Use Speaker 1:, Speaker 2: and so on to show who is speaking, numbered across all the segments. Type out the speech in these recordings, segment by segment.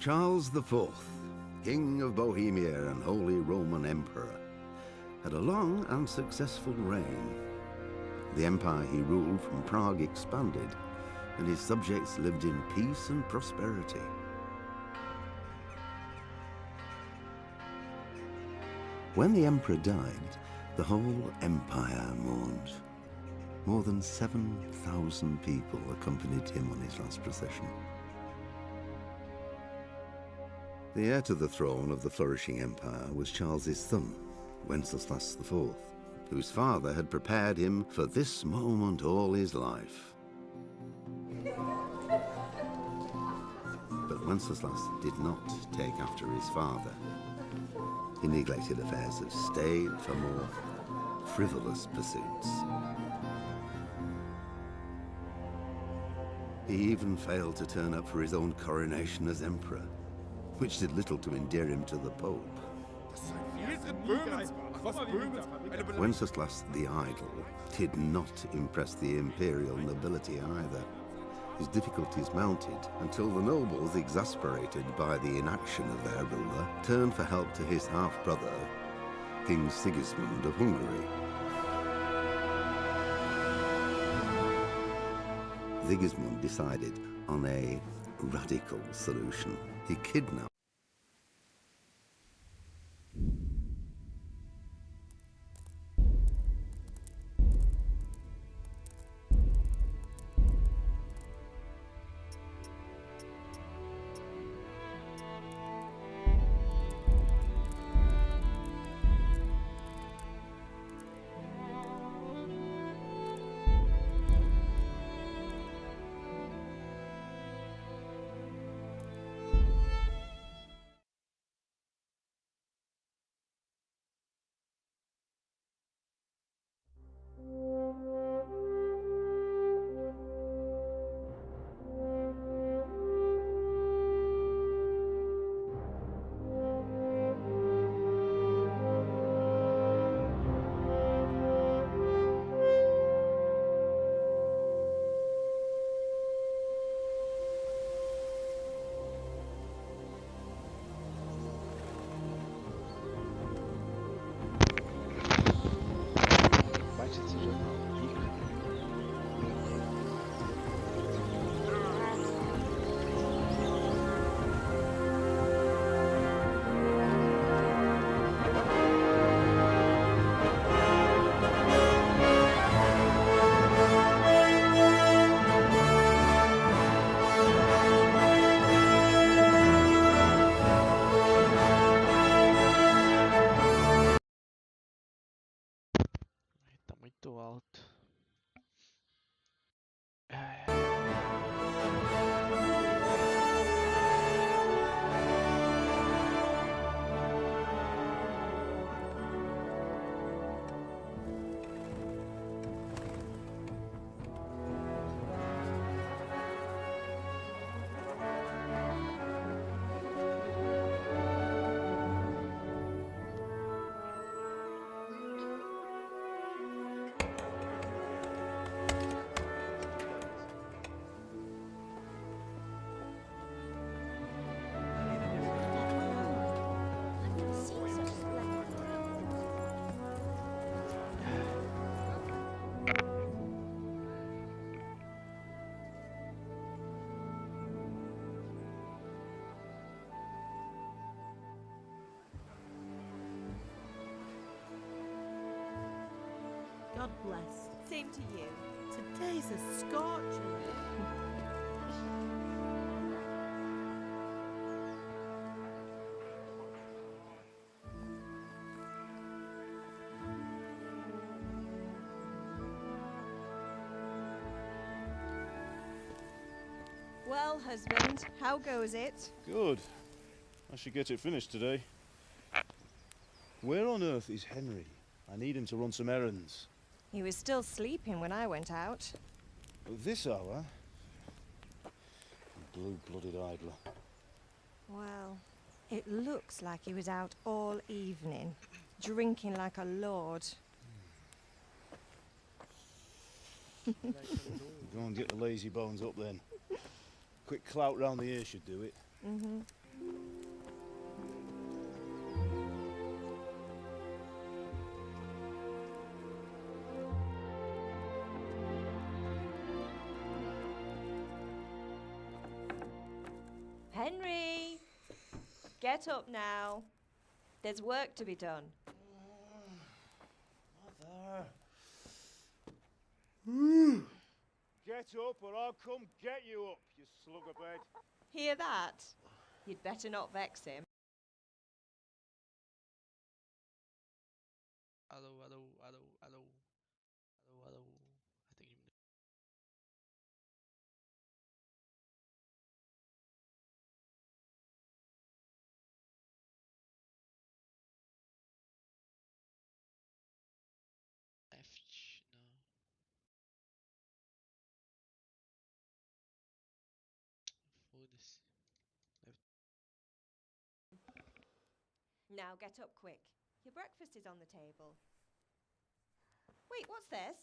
Speaker 1: Charles IV, King of Bohemia and Holy Roman Emperor, had a long and successful reign. The empire he ruled from Prague expanded, and his subjects lived in peace and prosperity. When the emperor died, the whole empire mourned. More than 7,000 people accompanied him on his last procession. The heir to the throne of the flourishing empire was Charles's son, Wenceslas IV, whose father had prepared him for this moment all his life. But Wenceslas did not take after his father. He neglected affairs of state for more frivolous pursuits. He even failed to turn up for his own coronation as emperor, which did little to endear him to the Pope. Wenceslas the Idle did not impress the imperial nobility either. His difficulties mounted until the nobles, exasperated by the inaction of their ruler, turned for help to his half-brother, King Sigismund of Hungary. Sigismund decided on a radical solution. He kidnapped
Speaker 2: muito alto.
Speaker 3: God bless. Same to you. Today's a scorcher.
Speaker 4: Well, husband, how goes it?
Speaker 5: Good. I should get it finished today. Where on earth is Henry? I need him to run some errands.
Speaker 4: He was still sleeping when I went out.
Speaker 5: At this hour? Blue-blooded idler.
Speaker 4: Well, it looks like he was out all evening, drinking like a lord.
Speaker 5: Go and get the lazy bones up then. Quick clout round the ear should do it.
Speaker 4: Henry! Get up now. There's work to be done.
Speaker 5: Mother. Get up or I'll come get you up, you slugabed.
Speaker 4: Hear that? You'd better not vex him.
Speaker 2: Alô, alô, alô, alô. Alô, alô. Atendimento. Left, não. Foda-se.
Speaker 4: Now get up quick. Your breakfast is on the table. Wait, what's this?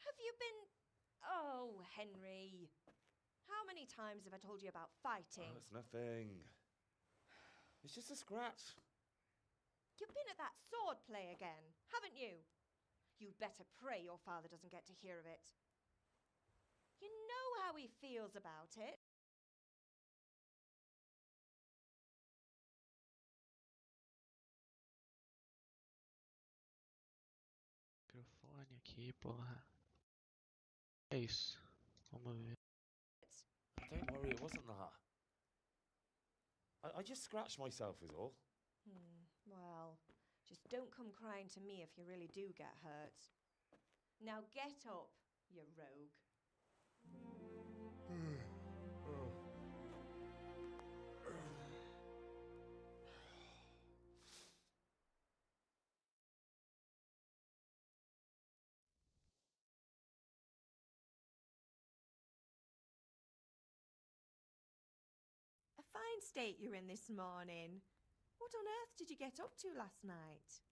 Speaker 4: Have you been... Oh, Henry. How many times have I told you about fighting?
Speaker 6: Oh, it's nothing. It's just a scratch.
Speaker 4: You've been at that sword play again, haven't you? You'd better pray your father doesn't get to hear of it. You know how he feels about it.
Speaker 2: Microfone aqui, porra. É isso. Vamos ver.
Speaker 6: Don't worry, it wasn't that. I just scratched myself is all.
Speaker 4: Well, just don't come crying to me if you really do get hurt. Now get up, you rogue. A fine state you're in this morning. What on earth did you get up to last night?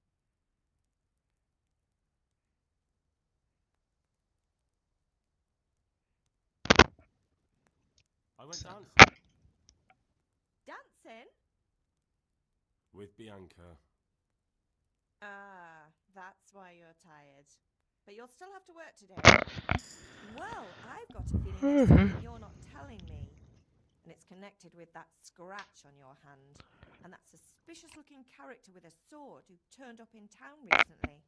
Speaker 7: I went
Speaker 2: Son.
Speaker 7: dancing
Speaker 4: Dancing?
Speaker 7: with Bianca.
Speaker 4: Ah, that's why you're tired. But you'll still have to work today. Well, I've got a feeling there's something you're not telling me. And it's connected with that scratch on your hand. And that suspicious-looking character with a sword who turned up in town recently.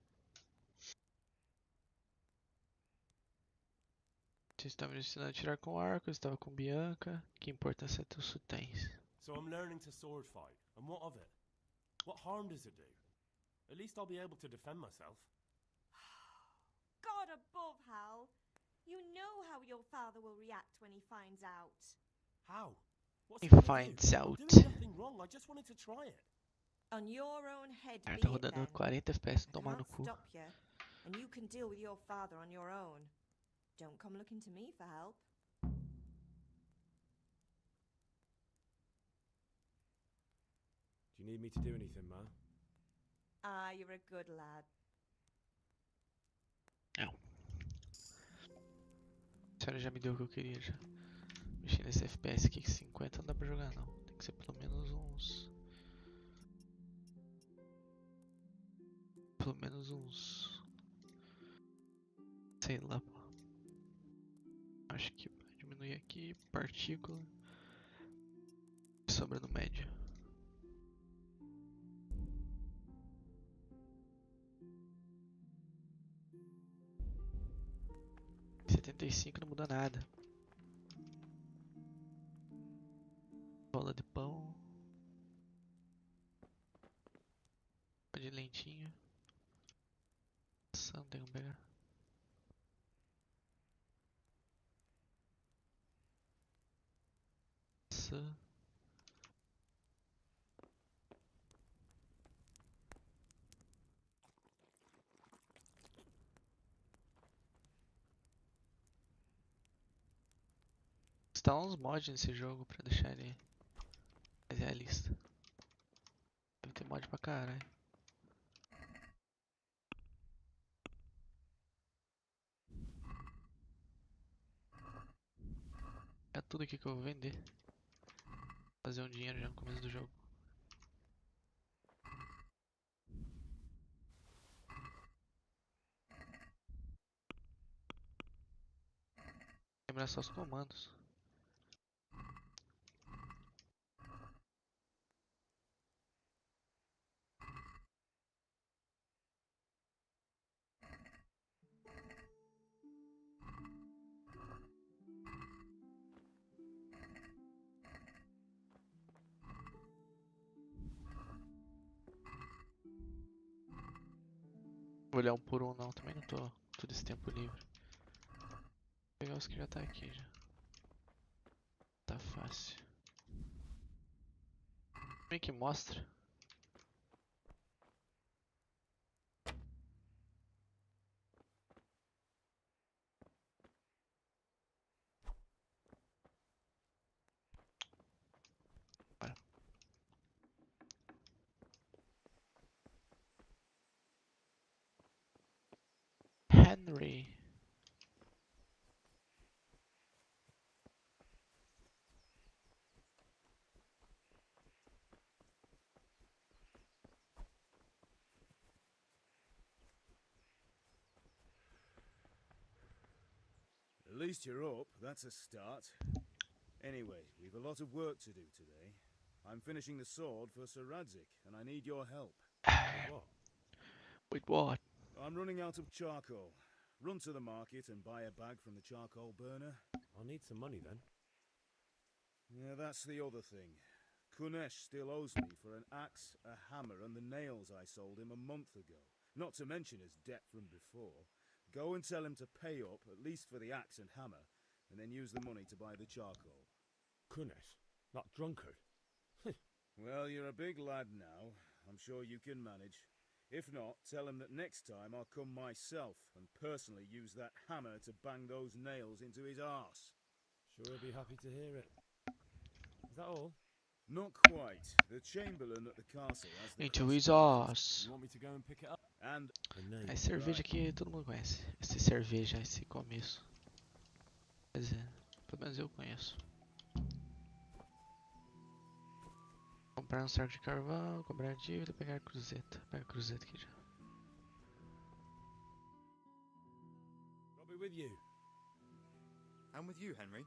Speaker 2: Você estava me ensinando a tirar com arco, eu estava com Bianca. Que importância tu tens?
Speaker 7: So I'm learning to sword fight. And what of it? What harm does it do? At least I'll be able to defend myself.
Speaker 4: God above, Hal. You know how your father will react when he finds out.
Speaker 7: How? What's
Speaker 2: He
Speaker 7: he gonna
Speaker 2: finds
Speaker 7: do? I'm
Speaker 2: out.
Speaker 7: doing nothing wrong. I just wanted to try it.
Speaker 4: On your own head
Speaker 2: Cara,
Speaker 4: be
Speaker 2: tá
Speaker 4: it
Speaker 2: rodando
Speaker 4: then.
Speaker 2: 40 FPS,
Speaker 4: I
Speaker 2: tomar no
Speaker 4: can't
Speaker 2: cu.
Speaker 4: stop you, and you can deal with your father on your own. Don't come looking to me for help.
Speaker 7: Do you need me to do anything, Ma?
Speaker 4: Ah, you're a good lad.
Speaker 2: Não. A senhora já me deu o que eu queria já. Mexer nesse FPS aqui que 50 não dá pra jogar não. Tem que ser pelo menos uns... Pelo menos uns... Sei lá, pô. Acho que vai diminuir aqui, partícula. Sobra no médio. Em 75 não muda nada. Bola de pão. De lentinho. Nossa, não tem como pegar. Nossa. Instalar uns mods nesse jogo pra deixar ele mais realista. Deve ter mod pra caralho. É tudo aqui que eu vou vender. Fazer um dinheiro já no começo do jogo. Lembrar só os comandos. Vou olhar um por um não, também não tô todo esse tempo livre. Vou pegar os que já tá aqui já. Tá fácil. Como é que mostra? Bora. Henry.
Speaker 5: At least you're up, that's a start. Anyway, we've a lot of work to do today. I'm finishing the sword for Sir Radzik, and I need your help.
Speaker 7: With what?
Speaker 2: Wait, what?
Speaker 5: I'm running out of charcoal. Run to the market and buy a bag from the charcoal burner.
Speaker 7: I'll need some money then.
Speaker 5: Yeah, that's the other thing. Kunesh still owes me for an axe, a hammer, and the nails I sold him a month ago. Not to mention his debt from before. Go and tell him to pay up, at least for the axe and hammer, and then use the money to buy the charcoal.
Speaker 7: Kunesh? That drunkard?
Speaker 5: Well, you're a big lad now. I'm sure you can manage. If not, tell him that next time I'll come myself and personally use that hammer to bang those nails into his arse.
Speaker 7: Sure he'll be happy to hear it. Is that all?
Speaker 5: Not quite. The Chamberlain at the castle has the
Speaker 2: Into his
Speaker 5: crossbow.
Speaker 2: ass.
Speaker 7: You want me to go and pick it up?
Speaker 5: And
Speaker 7: The name.
Speaker 2: É cerveja que todo mundo conhece. Essa cerveja, esse começo. Quer dizer, pelo menos eu conheço. Comprar um saco de carvão, cobrar dívida, pegar a cruzeta. Pega a cruzeta aqui já.
Speaker 7: I'll be with you.
Speaker 6: I'm with you, Henry.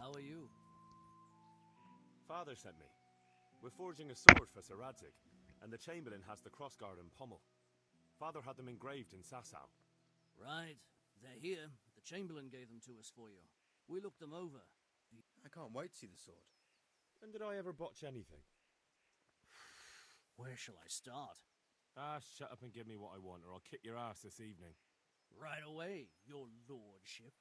Speaker 8: How are you?
Speaker 7: Father sent me. We're forging a sword for Sir Radzik, and the Chamberlain has the crossguard and pommel. Father had them engraved in Sasau.
Speaker 8: Right. They're here. The Chamberlain gave them to us for you. We looked them over.
Speaker 6: I can't wait to see the sword.
Speaker 7: When did I ever botch anything?
Speaker 8: Where shall I start?
Speaker 7: Ah, shut up and give me what I want, or I'll kick your ass this evening.
Speaker 8: Right away, your lordship.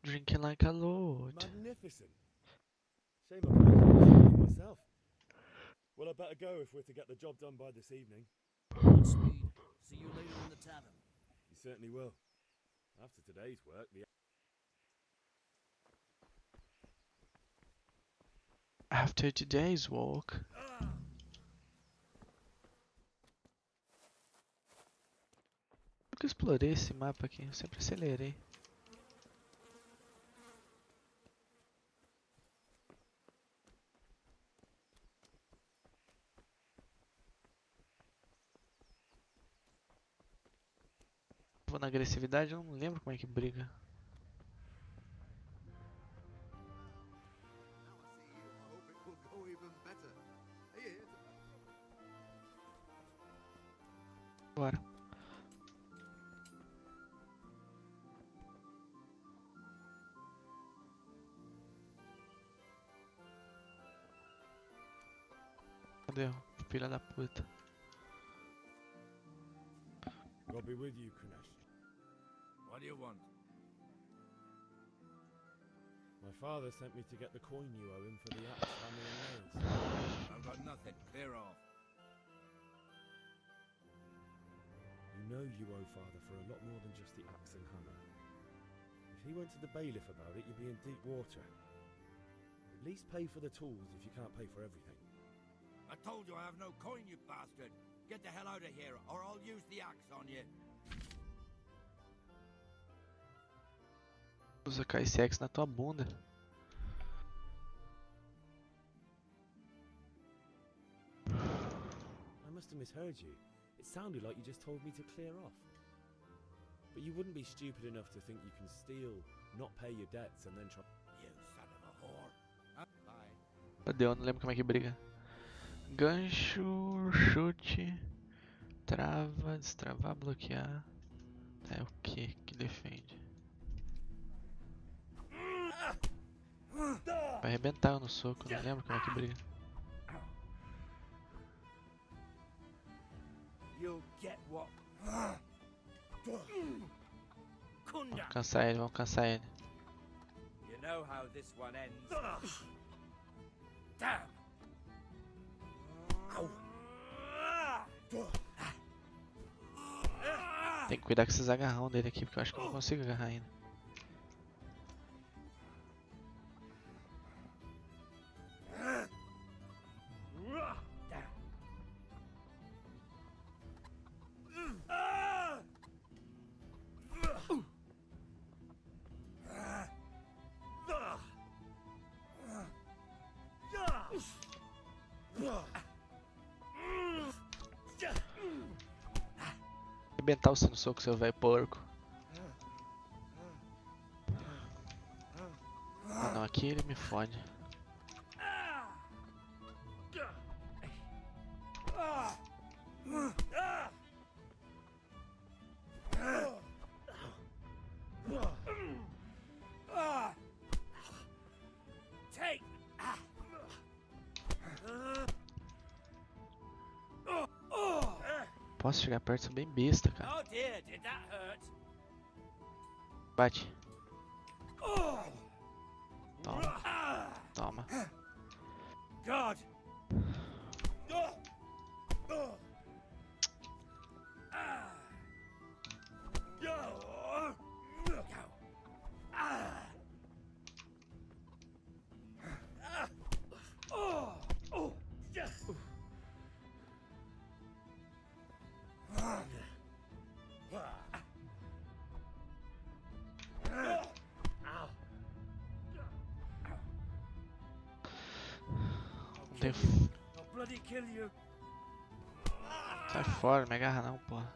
Speaker 2: Drinking like a lord.
Speaker 7: Magnificent. Shame I can't do myself. Well, I better go if we're to get the job done by this evening.
Speaker 8: Godspeed. See you later in the tavern.
Speaker 7: You certainly will. After today's work, the...
Speaker 2: After today's walk. Nunca explorei esse mapa aqui, eu sempre acelerei. Vou na agressividade, eu não lembro como é que briga. Bora. Cadê o filho da puta?
Speaker 7: God be with you, Kunesh.
Speaker 9: What do you want?
Speaker 7: My father sent me to get the coin you owe him for the axe, hammer and nails.
Speaker 9: I've got nothing. Clear off.
Speaker 7: You know you owe father for a lot more than just the axe and hammer. If he went to the bailiff about it, you'd be in deep water. At least pay for the tools if you can't pay for everything.
Speaker 9: I told you I have no coin, you bastard. Get the hell out of here, or I'll use the axe on you.
Speaker 2: Usa KSX na tua bunda.
Speaker 7: I must have misheard you. It sounded like you just told me to clear off. But you wouldn't be stupid enough to think you can steal, not pay your debts, and then try.
Speaker 9: You son of a whore. Bye.
Speaker 2: Cadê? Eu não lembro como é que briga. Gancho, chute, trava, destravar, bloquear. É o que que defende? Vai arrebentar eu no soco, eu não lembro como é que briga.
Speaker 9: You'll get what?
Speaker 2: Vamos cansar ele, vamos cansar ele.
Speaker 9: You know how this one ends. Damn.
Speaker 2: Tem que cuidar com esses agarrão dele aqui, porque eu acho que eu não consigo agarrar ainda. Arrebentar você no soco, seu velho porco. Ah não, aqui ele me fode.
Speaker 9: Take.
Speaker 2: Posso chegar perto, sou bem besta, cara.
Speaker 9: Oh dear, did that hurt?
Speaker 2: Bate. Toma. Toma.
Speaker 9: God.
Speaker 2: Não tem...
Speaker 9: I'll bloody kill you.
Speaker 2: Sai fora, não me agarra não, porra.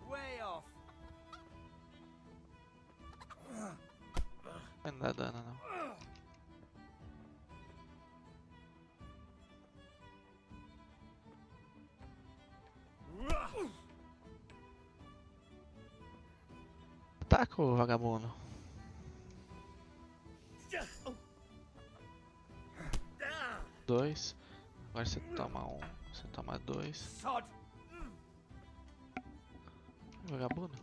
Speaker 9: Way off.
Speaker 2: Não dá dano não. Ataca o vagabundo. Dois. Agora você toma um. Você toma dois.
Speaker 9: Sod.
Speaker 2: Vagabundo.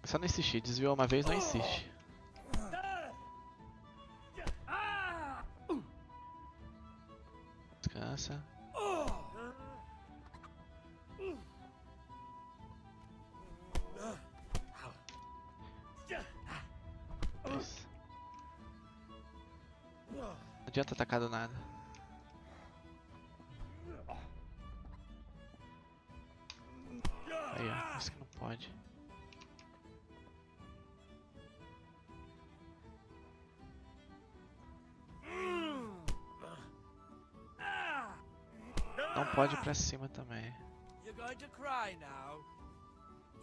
Speaker 2: Só não insistir. Desviou uma vez, não insiste. Descansa. Isso. Não adianta atacar do nada. Aí ó, isso que não pode. Não pode ir pra cima também.
Speaker 9: You're going to cry now.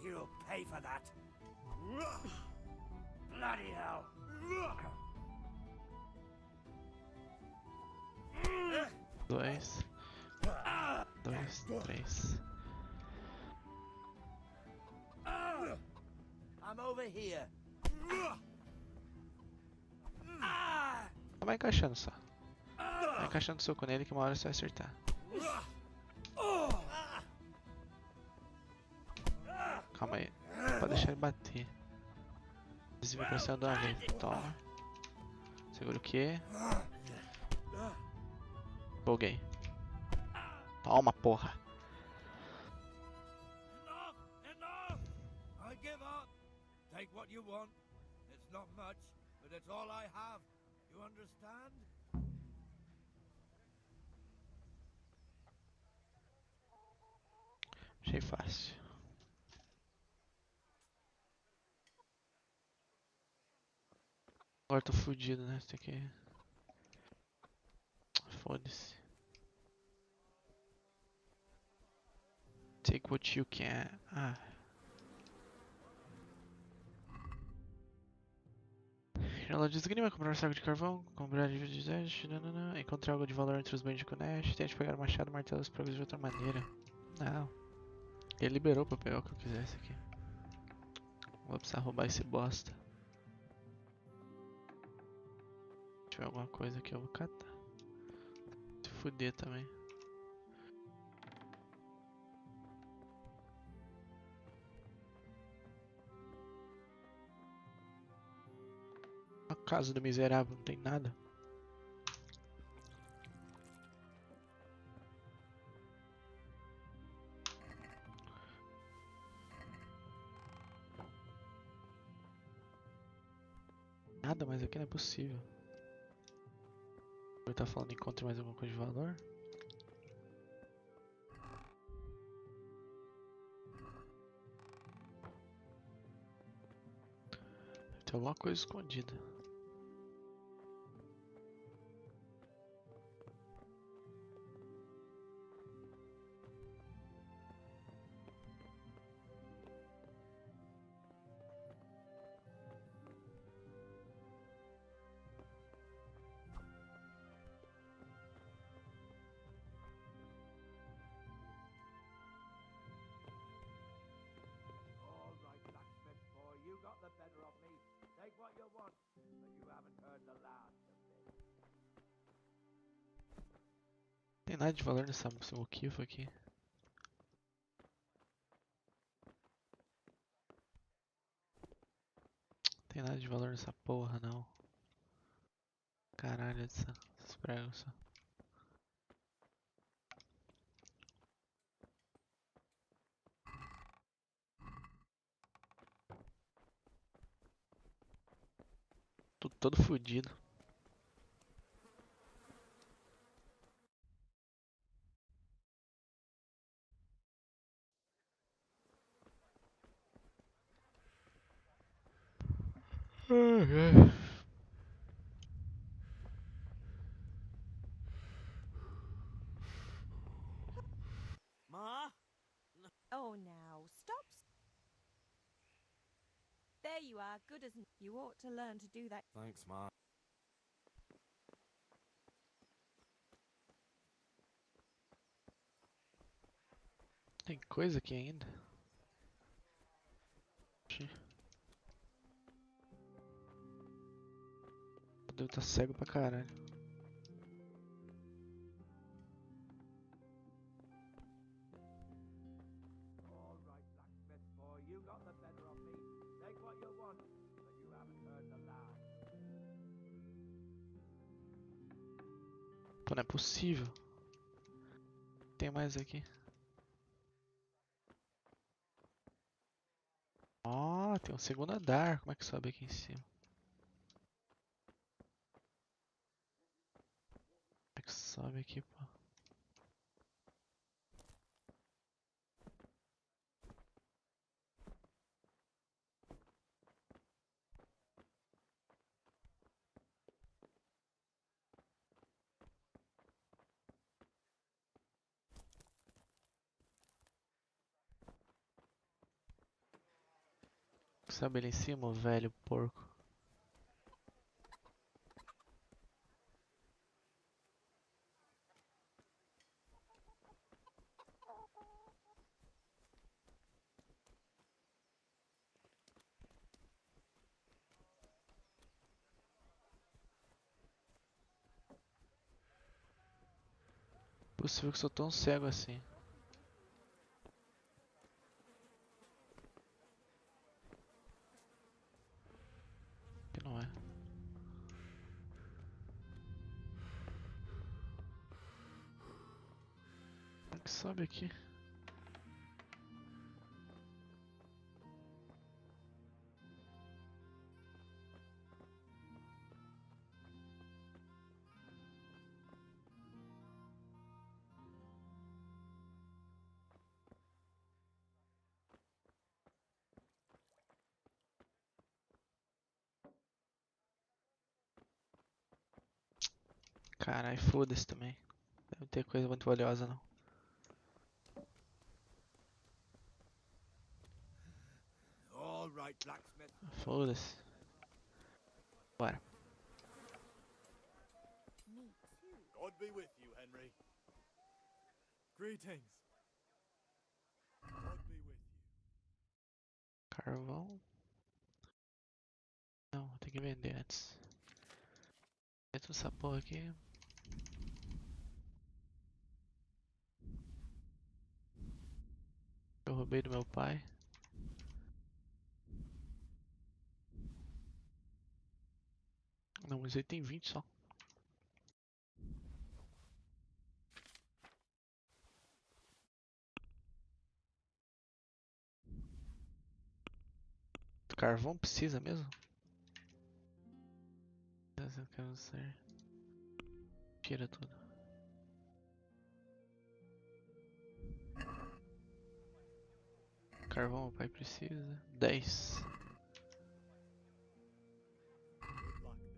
Speaker 9: You'll pay for that. Bloody hell.
Speaker 2: Dois. Dois, três.
Speaker 9: I'm over here.
Speaker 2: Vai encaixando só. Vai encaixando o soco nele que uma hora você vai acertar. Calma aí. Pode deixar ele bater. Desvia pra cima de uma vez. Toma. Segura o quê? Buguei. Toma, porra.
Speaker 9: Enough! Enough! I give up. Take what you want. It's It's not much, but it's all I have. You understand?
Speaker 2: Achei fácil. Agora tô fudido, né? Tem que... Foda-se. Take what you can. Ah. Ela diz que nem vai comprar um saco de carvão, comprar livro de teste, encontrar algo de valor entre os bens de Kunesh, tente pegar o machado, martelo e os pregos de outra maneira. Não. Ele liberou pra pegar o que eu quisesse aqui. Não vou precisar roubar esse bosta. Se tiver alguma coisa aqui eu vou catar. Se fuder também. A casa do miserável não tem nada. Nada mais aqui não é possível. Ele tá falando encontre mais alguma coisa de valor? Deve ter alguma coisa escondida.
Speaker 9: All right, blacksmith boy, you got the better of me. Take what you want, but you haven't heard the last of me.
Speaker 2: Não tem nada de valor nessa moquifa aqui. Não tem nada de valor nessa porra não. Caralho, esses pregos. Tô todo fudido.
Speaker 8: Ma?
Speaker 4: Oh, now, stop. There you are, good as... You ought to learn to do that.
Speaker 6: Thanks, Ma.
Speaker 2: Tem coisa aqui ainda? Eu devo estar cego pra caralho.
Speaker 9: All right, blacksmith boy, you got the better of me. Take what you want, but you haven't heard the last of me.
Speaker 2: Pô, não é possível. Tem mais aqui. Ó, tem um segundo andar. Como é que sobe aqui em cima? Como é que sobe aqui, pô? Sobe ali em cima, o velho porco. Possível que sou tão cego assim. Que não é. Como é que sobe aqui? Carai, foda-se também. Deve ter coisa muito valiosa não.
Speaker 9: All right, blacksmith.
Speaker 2: Foda-se. Bora.
Speaker 3: Me too.
Speaker 9: God be with you, Henry. Greetings. God be with you.
Speaker 2: Carvão. Não, tem que vender antes. Dentro dessa porra aqui. Eu roubei do meu pai. Não, mas ele tem 20 só. Carvão precisa mesmo? Eu quero ser. Tira tudo. Carvão meu pai precisa. 10.
Speaker 9: Good luck then.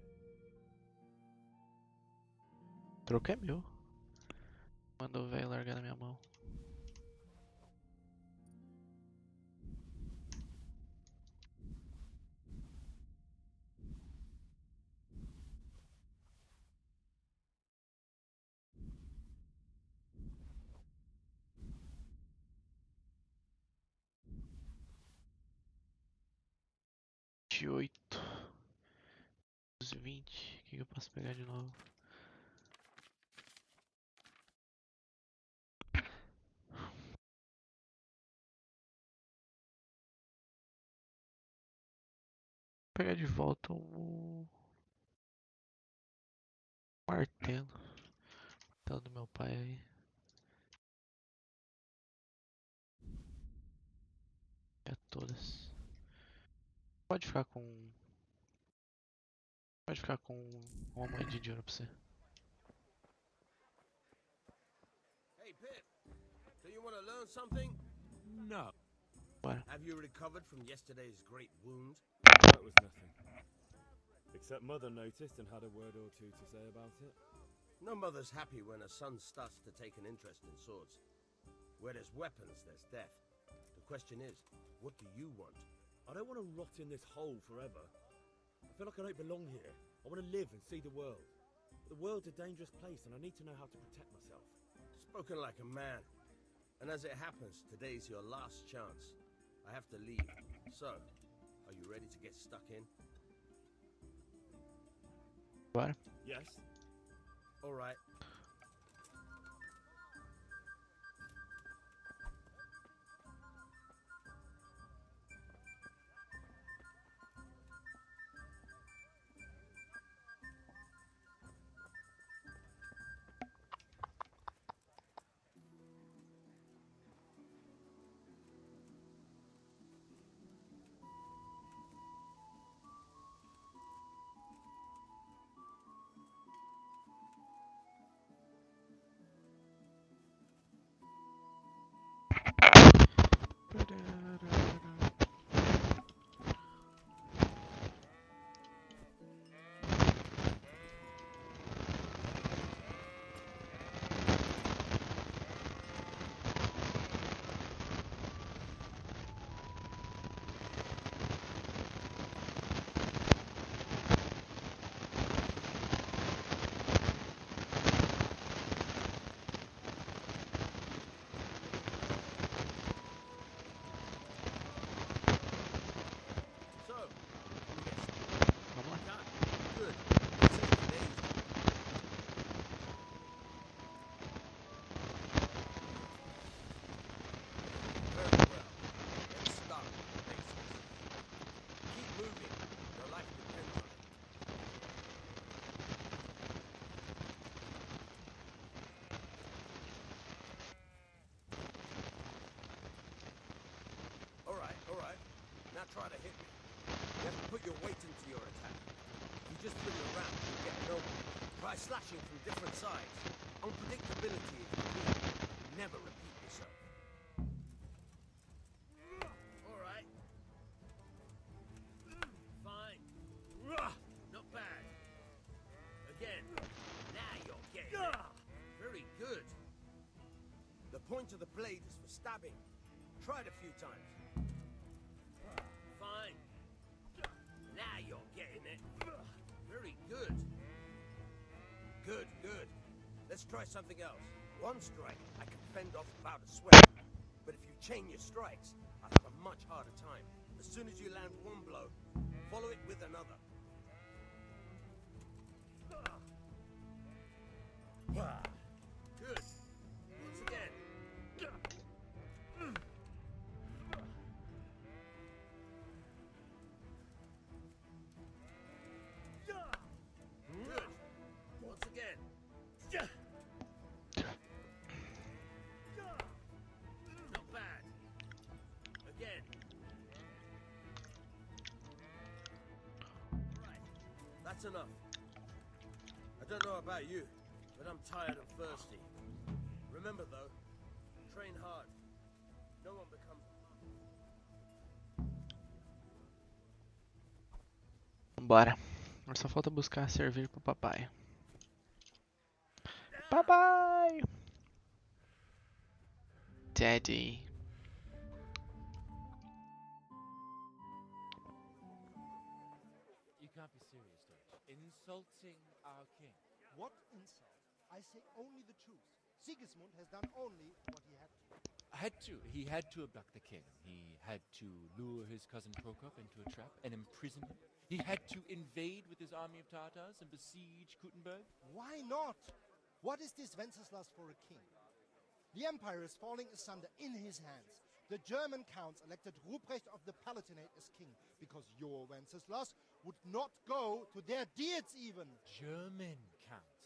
Speaker 2: Troco é meu. Mandou o velho largar na minha mão. De 8. Os 20. O que eu posso pegar de novo? Vou pegar de volta o martelo. Martelo do meu pai aí. É todas. Pode ficar com. Pode ficar com uma moedinha de ouro pra você.
Speaker 6: Hey, Pip. Do you want to learn something?
Speaker 9: No.
Speaker 2: Bora.
Speaker 6: Have you recovered from yesterday's great wound?
Speaker 7: That was nothing. Except Mother noticed and had a word or two to say about it.
Speaker 6: No mother's happy when a son starts to take an interest in swords. Where there's weapons, there's death. The question is, what do you want?
Speaker 7: I don't want to rot in this hole forever. I feel like I don't belong here. I want to live and see the world. The world's a dangerous place and I need to know how to protect myself.
Speaker 6: Spoken like a man. And as it happens, today's your last chance. I have to leave. So, are you ready to get stuck in?
Speaker 2: Bora.
Speaker 7: Yes?
Speaker 6: All right. Try to hit me. You have to put your weight into your attack. If you just spin around, you get nowhere. Try slashing from different sides. Unpredictability is the key. Never repeat yourself. Alright. Fine. Not bad. Again. Now you're stabbing. Tried a few times. Fine. Now you're getting it. Very good. Good, good. Let's try something else. One strike, I can fend off without a sweat. But if you chain your strikes, I'll have a much harder time. As soon as you land one blow, follow it with another. Good. Once again. Good. Once again. Not bad. Again. Right. That's enough. I don't know about you, but I'm tired and thirsty. Remember though, train hard. No one becomes...
Speaker 2: Bora. Agora só falta buscar cerveja pro papai. Papai! Daddy.
Speaker 10: You can't be serious, Deutsch. Insulting our king.
Speaker 11: What insult? I say only the truth. Sigismund has done only what he had to.
Speaker 10: He had to abduct the king. He had to lure his cousin Prokop into a trap and imprison him. He had to invade with his army of Tatars and besiege Kuttenberg.
Speaker 11: Why not? What is this Wenceslas for a king? The empire is falling asunder in his hands. The German counts elected Ruprecht of the Palatinate as king because your Wenceslas would not go to their deeds even.
Speaker 10: German counts.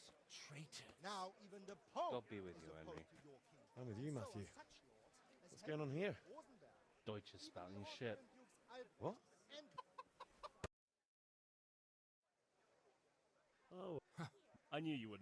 Speaker 10: Traitors.
Speaker 11: Now even the Pope
Speaker 7: God be with
Speaker 11: is
Speaker 7: you,
Speaker 11: opposed
Speaker 7: Henry.
Speaker 11: to your king.
Speaker 7: I'm with you,
Speaker 11: So
Speaker 7: Matthew.
Speaker 11: are such lords as
Speaker 7: What's going on
Speaker 11: Henry
Speaker 7: here?
Speaker 11: of Rosenberg,
Speaker 7: Deutsch is spouting
Speaker 11: Lord
Speaker 7: shit.
Speaker 11: and Dukes Albrecht
Speaker 7: What?
Speaker 11: and
Speaker 7: Oh, I knew you would.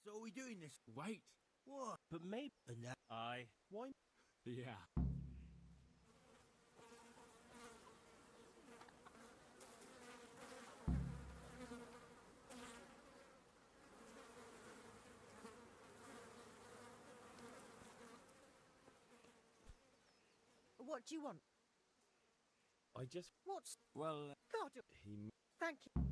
Speaker 9: So are we doing this?
Speaker 7: Wait,
Speaker 9: What?
Speaker 7: but maybe. I. Why? Yeah.
Speaker 3: What do you want?
Speaker 7: I just.
Speaker 3: What's...
Speaker 7: Well,
Speaker 3: God,
Speaker 7: he.
Speaker 3: thank you.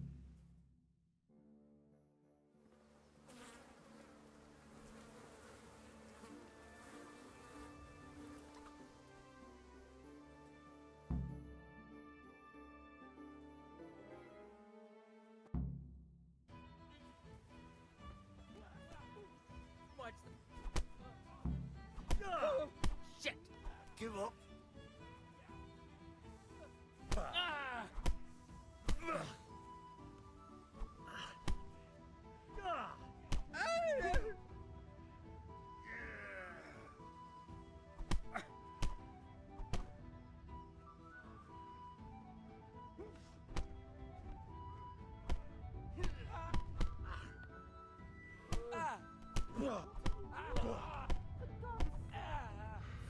Speaker 6: Shit! Give up.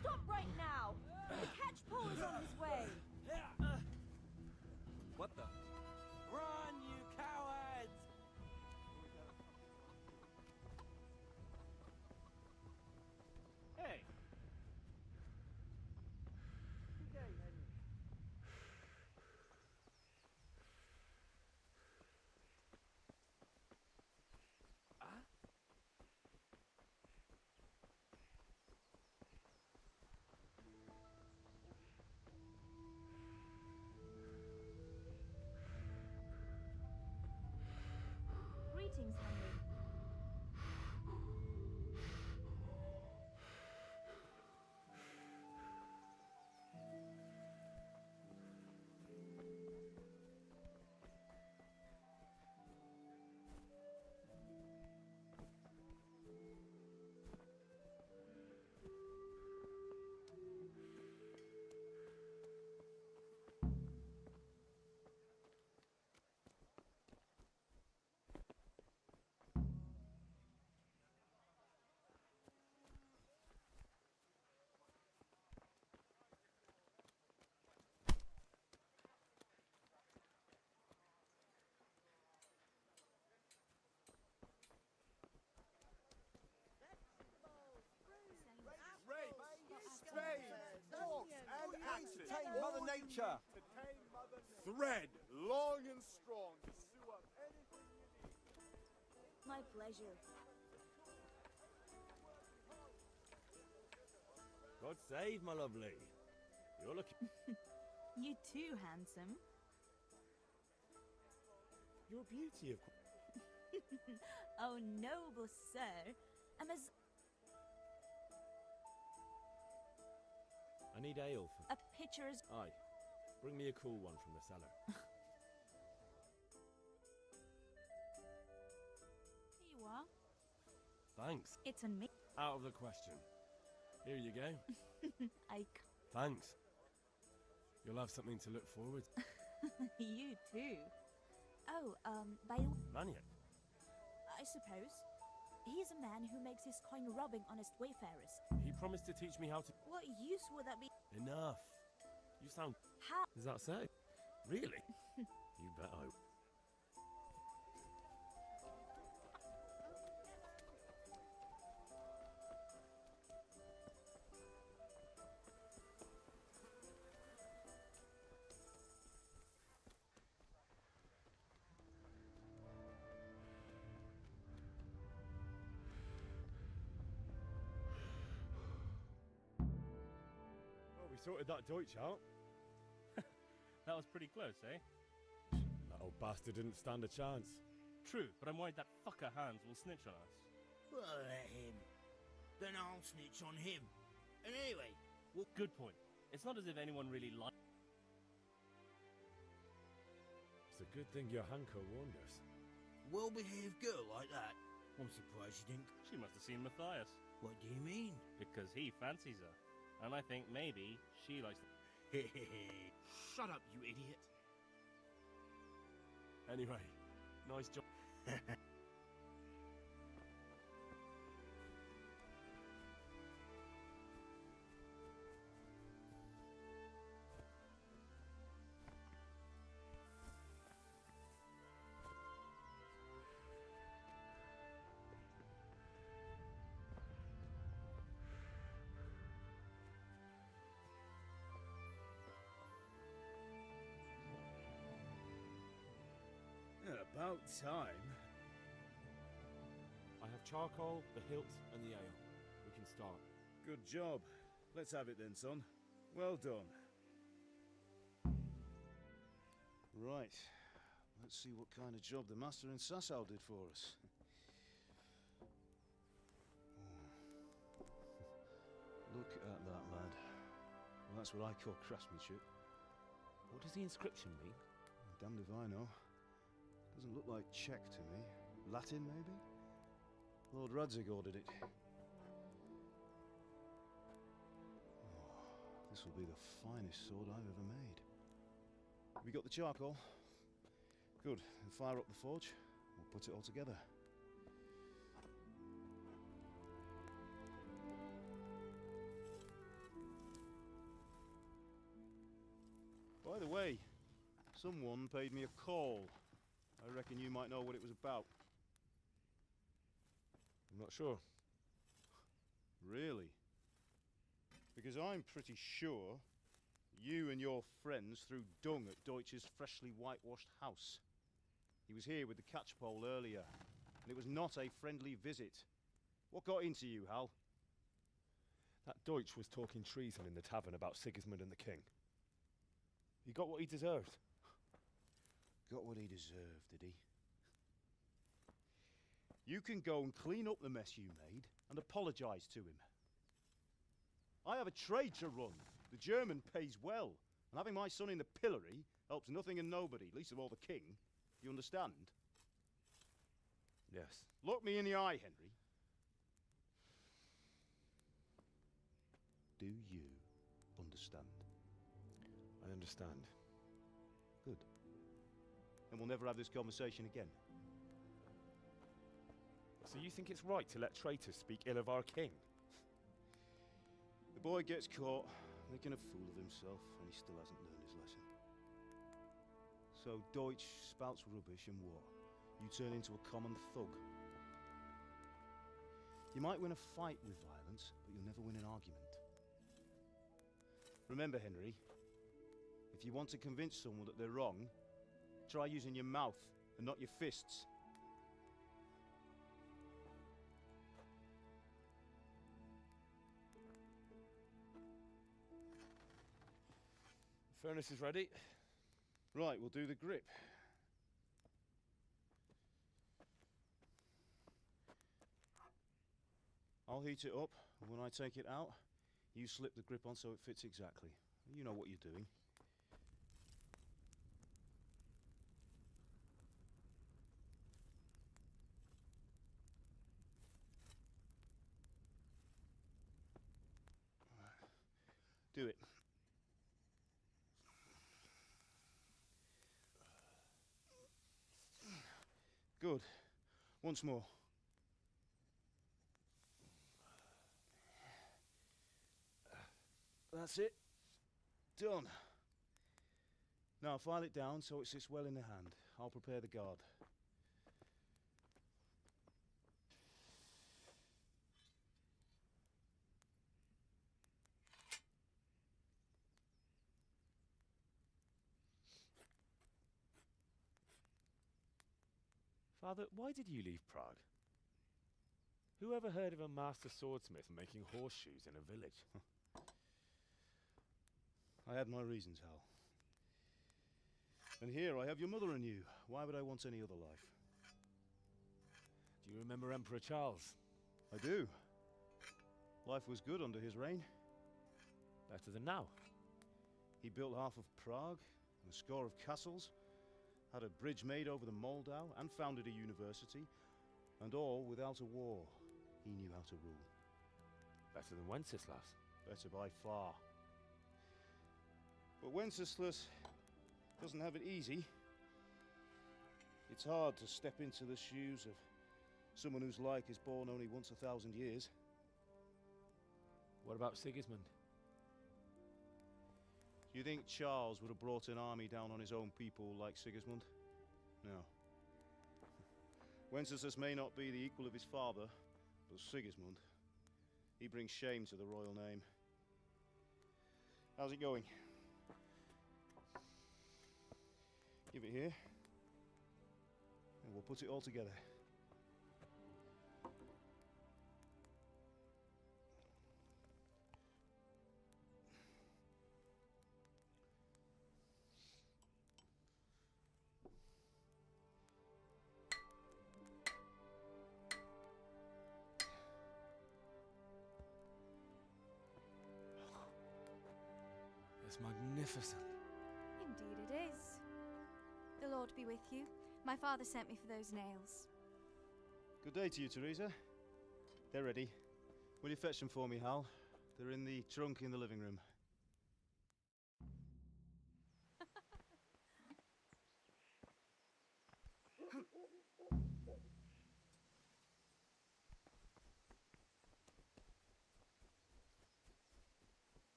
Speaker 4: Stop right now! The catchpole is on his way!
Speaker 6: What the?
Speaker 9: nature. To tame Mother Nature. Thread long and strong to sew up anything you need.
Speaker 3: My pleasure.
Speaker 7: God save, my lovely. You're looking...
Speaker 3: You too, handsome.
Speaker 7: You're a beauty, of course.
Speaker 3: Oh, noble sir. I'm as
Speaker 7: I need ale for...
Speaker 3: a pitcher as...
Speaker 7: Aye. Bring me a cool one from the cellar.
Speaker 3: Here you are.
Speaker 7: Thanks.
Speaker 3: It's on me.
Speaker 7: Out of the question. Here you go. Thanks. You'll have something to look forward to.
Speaker 3: You too. Oh, by
Speaker 7: Maniac?
Speaker 3: I suppose. He's a man who makes his coin robbing honest wayfarers.
Speaker 7: He promised to teach me how to...
Speaker 3: What use would that be?
Speaker 7: Enough. You sound...
Speaker 3: How?
Speaker 7: Does that say? Really? You bet I... Sorted that Deutsch out.
Speaker 12: That was pretty close, eh?
Speaker 7: That old bastard didn't stand a chance.
Speaker 12: True, but I'm worried that fucker Hans will snitch on us.
Speaker 13: Well, let him. Then I'll snitch on him. And anyway,
Speaker 12: Well, good point. It's not as if anyone really likes...
Speaker 7: It's a good thing your Hanko warned us.
Speaker 13: well-behaved girl like that. I'm surprised you didn't...
Speaker 12: She must have seen Matthias.
Speaker 13: What do you mean?
Speaker 12: Because he fancies her. And I think maybe she likes...
Speaker 13: Shut up, you idiot.
Speaker 7: Anyway, nice job.
Speaker 5: About time.
Speaker 7: I have charcoal, the hilt, and the ale. We can start.
Speaker 5: Good job. Let's have it then, son. Well done. Right. Let's see what kind of job the master in Sasau did for us. Look at that, lad. Well, that's what I call craftsmanship.
Speaker 7: What does the inscription mean?
Speaker 5: Damned if I know. Doesn't look like Czech to me. Latin, maybe? Lord Radzig ordered it. Oh, this will be the finest sword I've ever made. Have you got the charcoal? Good. Then fire up the forge. We'll put it all together. By the way, someone paid me a call. I reckon you might know what it was about.
Speaker 7: I'm not sure.
Speaker 5: Really? Because I'm pretty sure you and your friends threw dung at Deutsch's freshly whitewashed house. He was here with the catchpole earlier, and it was not a friendly visit. What got into you, Hal?
Speaker 7: That Deutsch was talking treason in the tavern about Sigismund and the king. He got what he deserved.
Speaker 5: Got what he deserved, did he? You can go and clean up the mess you made and apologise to him. I have a trade to run. The German pays well, and having my son in the pillory helps nothing and nobody, least of all the king. You understand?
Speaker 7: Yes.
Speaker 5: Look me in the eye, Henry. Do you understand?
Speaker 7: I understand.
Speaker 5: Good. And we'll never have this conversation again.
Speaker 7: So you think it's right to let traitors speak ill of our king?
Speaker 5: The boy gets caught, making a fool of himself, and he still hasn't learned his lesson. So Deutsch spouts rubbish, and what? You turn into a common thug. You might win a fight with violence, but you'll never win an argument. Remember, Henry, If you want to convince someone that they're wrong, try using your mouth and not your fists.
Speaker 7: The furnace is ready.
Speaker 5: Right, we'll do the grip. I'll heat it up, and when I take it out, you slip the grip on so it fits exactly. You know what you're doing. Do it. Good. Once more. That's it. Done. Now file it down so it sits well in the hand. I'll prepare the guard.
Speaker 7: Father, why did you leave Prague? Who ever heard of a master swordsmith making horseshoes in a village?
Speaker 5: I had my reasons, Hal. And here I have your mother and you. Why would I want any other life?
Speaker 7: Do you remember Emperor Charles?
Speaker 5: I do. Life was good under his reign.
Speaker 7: Better than now.
Speaker 5: He built half of Prague and a score of castles, had a bridge made over the Moldau, and founded a university, and all without a war. He knew how to rule.
Speaker 7: Better than Wenceslas.
Speaker 5: Better by far. But Wenceslas doesn't have it easy. It's hard to step into the shoes of someone whose like is born only once 1,000 years.
Speaker 7: What about Sigismund?
Speaker 5: Do you think Charles would have brought an army down on his own people like Sigismund? No. Wenceslas may not be the equal of his father, but Sigismund, he brings shame to the royal name. How's it going? Give it here, and we'll put it all together.
Speaker 7: It's magnificent.
Speaker 14: Indeed it is. The Lord be with you. My father sent me for those nails.
Speaker 5: Good day to you, Teresa. They're ready. Will you fetch them for me, Hal? They're in the trunk in the living room.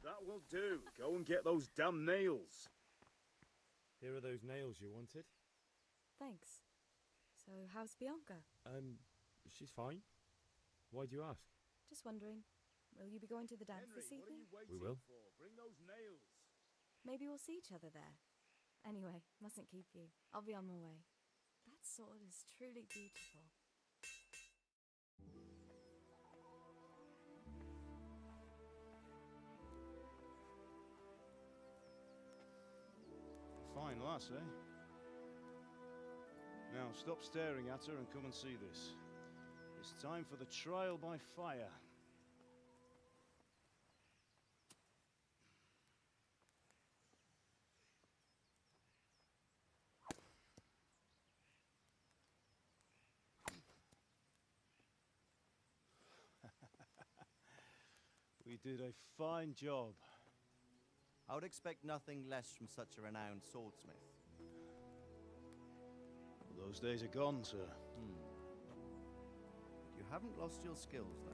Speaker 5: That will do. Go and get those damn nails.
Speaker 7: Here are those nails you wanted.
Speaker 14: Thanks. So, how's Bianca?
Speaker 7: She's fine. Why do you ask?
Speaker 14: Just wondering, will you be going to the dance this evening?
Speaker 7: We will.
Speaker 5: Bring those nails.
Speaker 14: Maybe we'll see each other there. Anyway, mustn't keep you. I'll be on my way. That sword is truly beautiful.
Speaker 5: Fine lass, eh? Now stop staring at her and come and see this. It's time for the trial by fire. We did a fine job.
Speaker 15: I would expect nothing less from such a renowned swordsmith.
Speaker 5: Those days are gone, sir.
Speaker 15: You haven't lost your skills, though.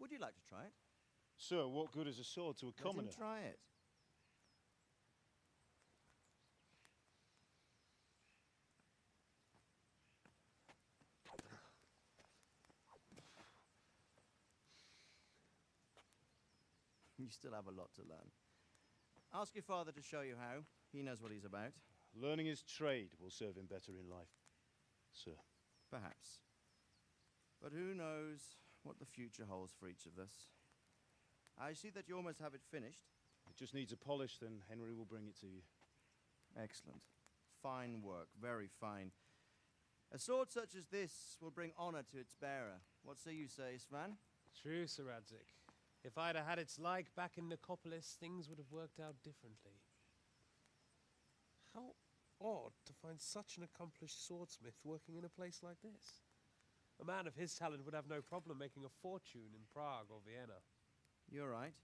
Speaker 15: Would you like to try it?
Speaker 5: Sir, what good is a sword to a commoner?
Speaker 15: Let him try it. You still have a lot to learn. Ask your father to show you how. He knows what he's about.
Speaker 5: Learning his trade will serve him better in life, sir.
Speaker 15: Perhaps. But who knows what the future holds for each of us. I see that you almost have it finished.
Speaker 5: It just needs a polish, then Henry will bring it to you.
Speaker 15: Excellent. Fine work, very fine. A sword such as this will bring honor to its bearer. What say you, Svan?
Speaker 16: True, Sir Radzik. If I'd have had its like back in Nicopolis, things would have worked out differently. How odd to find such an accomplished swordsmith working in a place like this. A man of his talent would have no problem making a fortune in Prague or Vienna.
Speaker 15: You're right.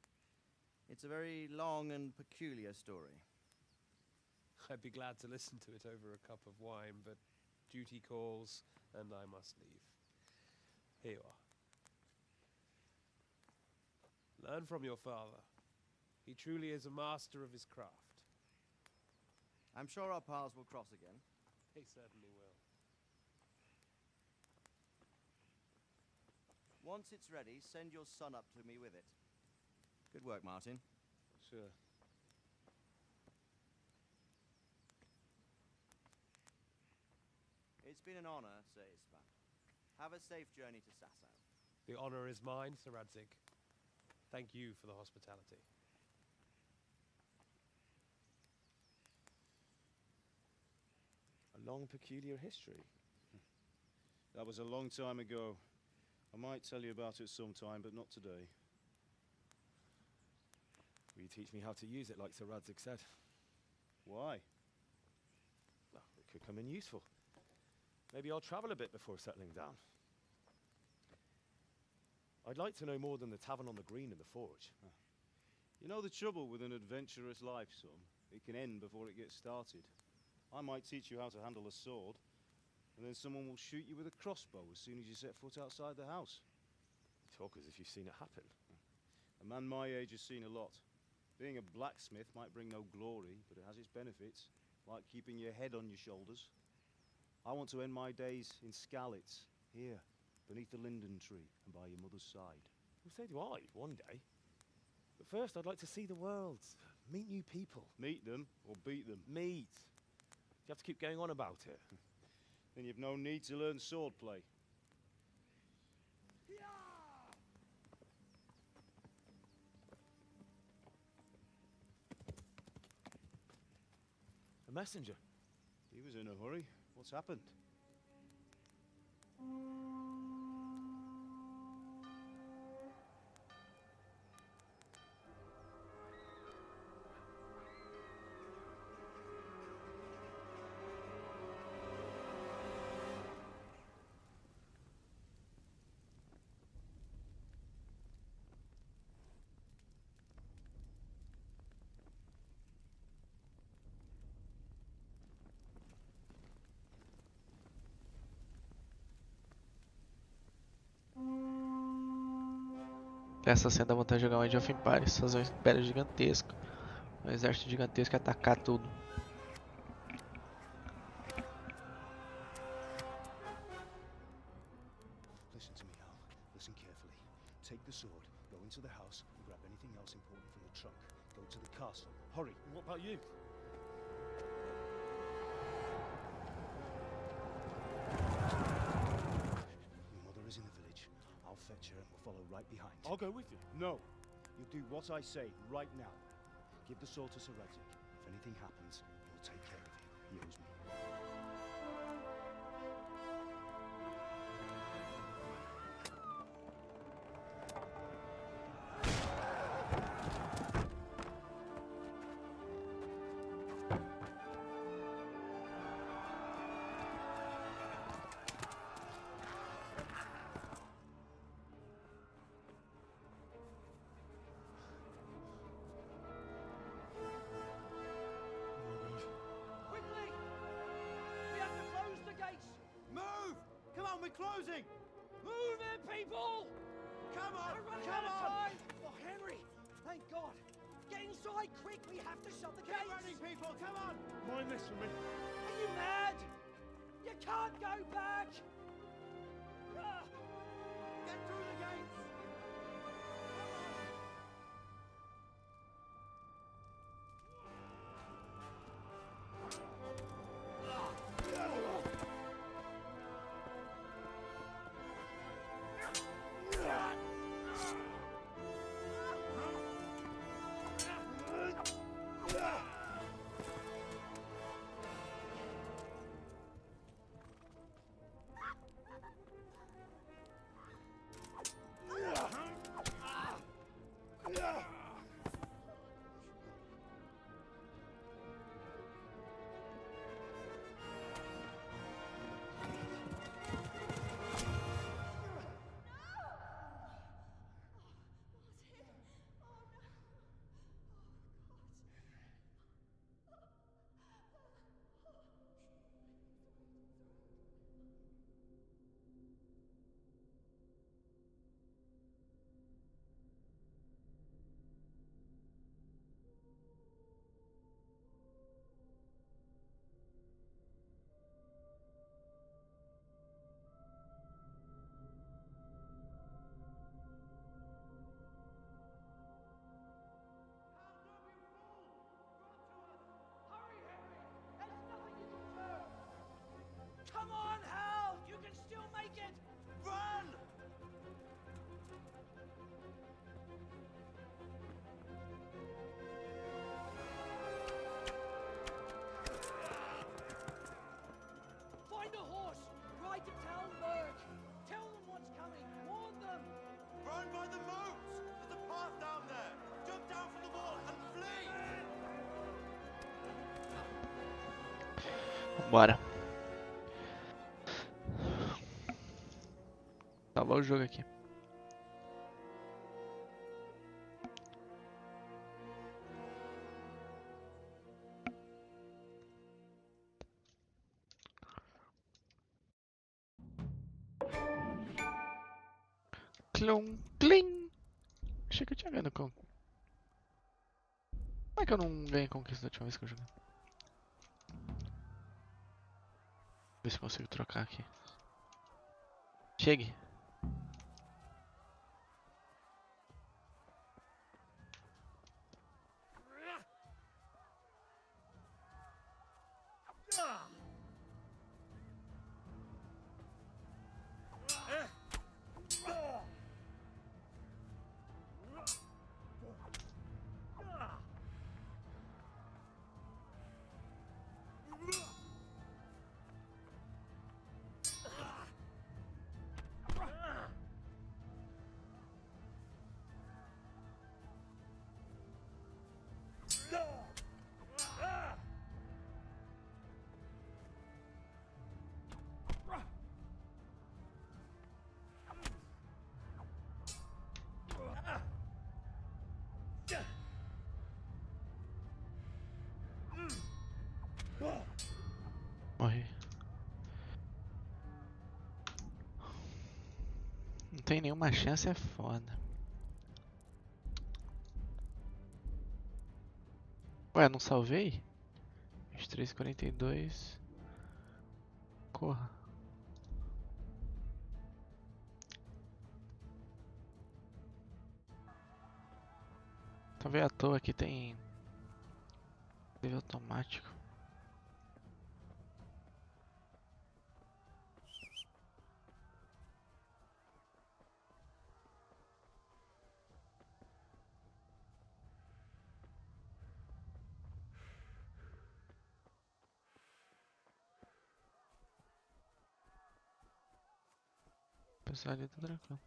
Speaker 15: It's a very long and peculiar story.
Speaker 16: I'd be glad to listen to it over a cup of wine, but duty calls, and I must leave. Here you are. Learn from your father. He truly is a master of his craft.
Speaker 15: I'm sure our paths will cross again.
Speaker 16: They certainly will.
Speaker 15: Once it's ready, send your son up to me with it. Good work, Martin.
Speaker 5: Sure.
Speaker 15: It's been an honor, Sir Isvan. Have a safe journey to Sasau.
Speaker 16: The honor is mine, Sir Radzik. Thank you for the hospitality.
Speaker 7: A long, peculiar history.
Speaker 5: That was a long time ago. I might tell you about it sometime, but not today.
Speaker 7: Will you teach me how to use it, like Sir Radzik said?
Speaker 5: Why?
Speaker 7: Well, it could come in useful. Maybe I'll travel a bit before settling down. I'd like to know more than the tavern on the green and the forge.
Speaker 5: You know the trouble with an adventurous life, son? It can end before it gets started. I might teach you how to handle a sword, and then someone will shoot you with a crossbow as soon as you set foot outside the house.
Speaker 7: You talk as if you've seen it happen.
Speaker 5: A man my age has seen a lot. Being a blacksmith might bring no glory, but it has its benefits, like keeping your head on your shoulders. I want to end my days in Skalitz, here, beneath the linden tree and by your mother's side.
Speaker 7: Well, so do I, one day. But first, I'd like to see the world, meet new people.
Speaker 5: Meet them or beat them?
Speaker 7: Meet. You have to keep going on about it.
Speaker 5: Then you've no need to learn swordplay.
Speaker 7: A messenger.
Speaker 5: He was in a hurry. What's happened?
Speaker 2: Essa cena dá vontade de jogar um Age of Empires, fazer um império gigantesco, um exército gigantesco e atacar tudo.
Speaker 5: Listen to me, Al. Listen carefully. Take the sword, go into the house, and grab anything else important from the trunk. Go to the castle. Hurry.
Speaker 7: What about you?
Speaker 5: Your mother is in the village. I'll fetch her and we'll follow right behind.
Speaker 7: I'll go with you.
Speaker 5: No. You'll do what I say right now. Give the sword to Sir Radzik. If anything happens, he'll take care of you. He owes me.
Speaker 15: we're closing!
Speaker 13: Move it, people!
Speaker 15: Come on!
Speaker 13: We're running
Speaker 15: Come
Speaker 13: out of
Speaker 15: on!
Speaker 13: time! Oh, Henry! Thank God! Get inside quick! We have to shut the
Speaker 15: Keep
Speaker 13: gates!
Speaker 15: running, people! Come on!
Speaker 16: Mind this for me.
Speaker 13: Are you mad? You can't go back! Ah!
Speaker 15: Get through the gates!
Speaker 13: Come on, Hal! You can still make it!
Speaker 15: Run!
Speaker 13: Find a horse! Ride to town, Merc! Tell them what's coming! Warn them!
Speaker 15: Run by the moats! There's a path down there! Jump down from the wall and flee!
Speaker 2: Bora. Salvar o jogo aqui. Clon, clim. Achei que eu tinha ganho com. Como é que eu não ganhei conquista da última vez que eu joguei? Ver se consigo trocar aqui. Chegue. Morri. Não tem nenhuma chance, é foda. Ué, não salvei? 23:42. Corra. Talvez à toa aqui tem save automático. O pessoal ali tá tranquilo.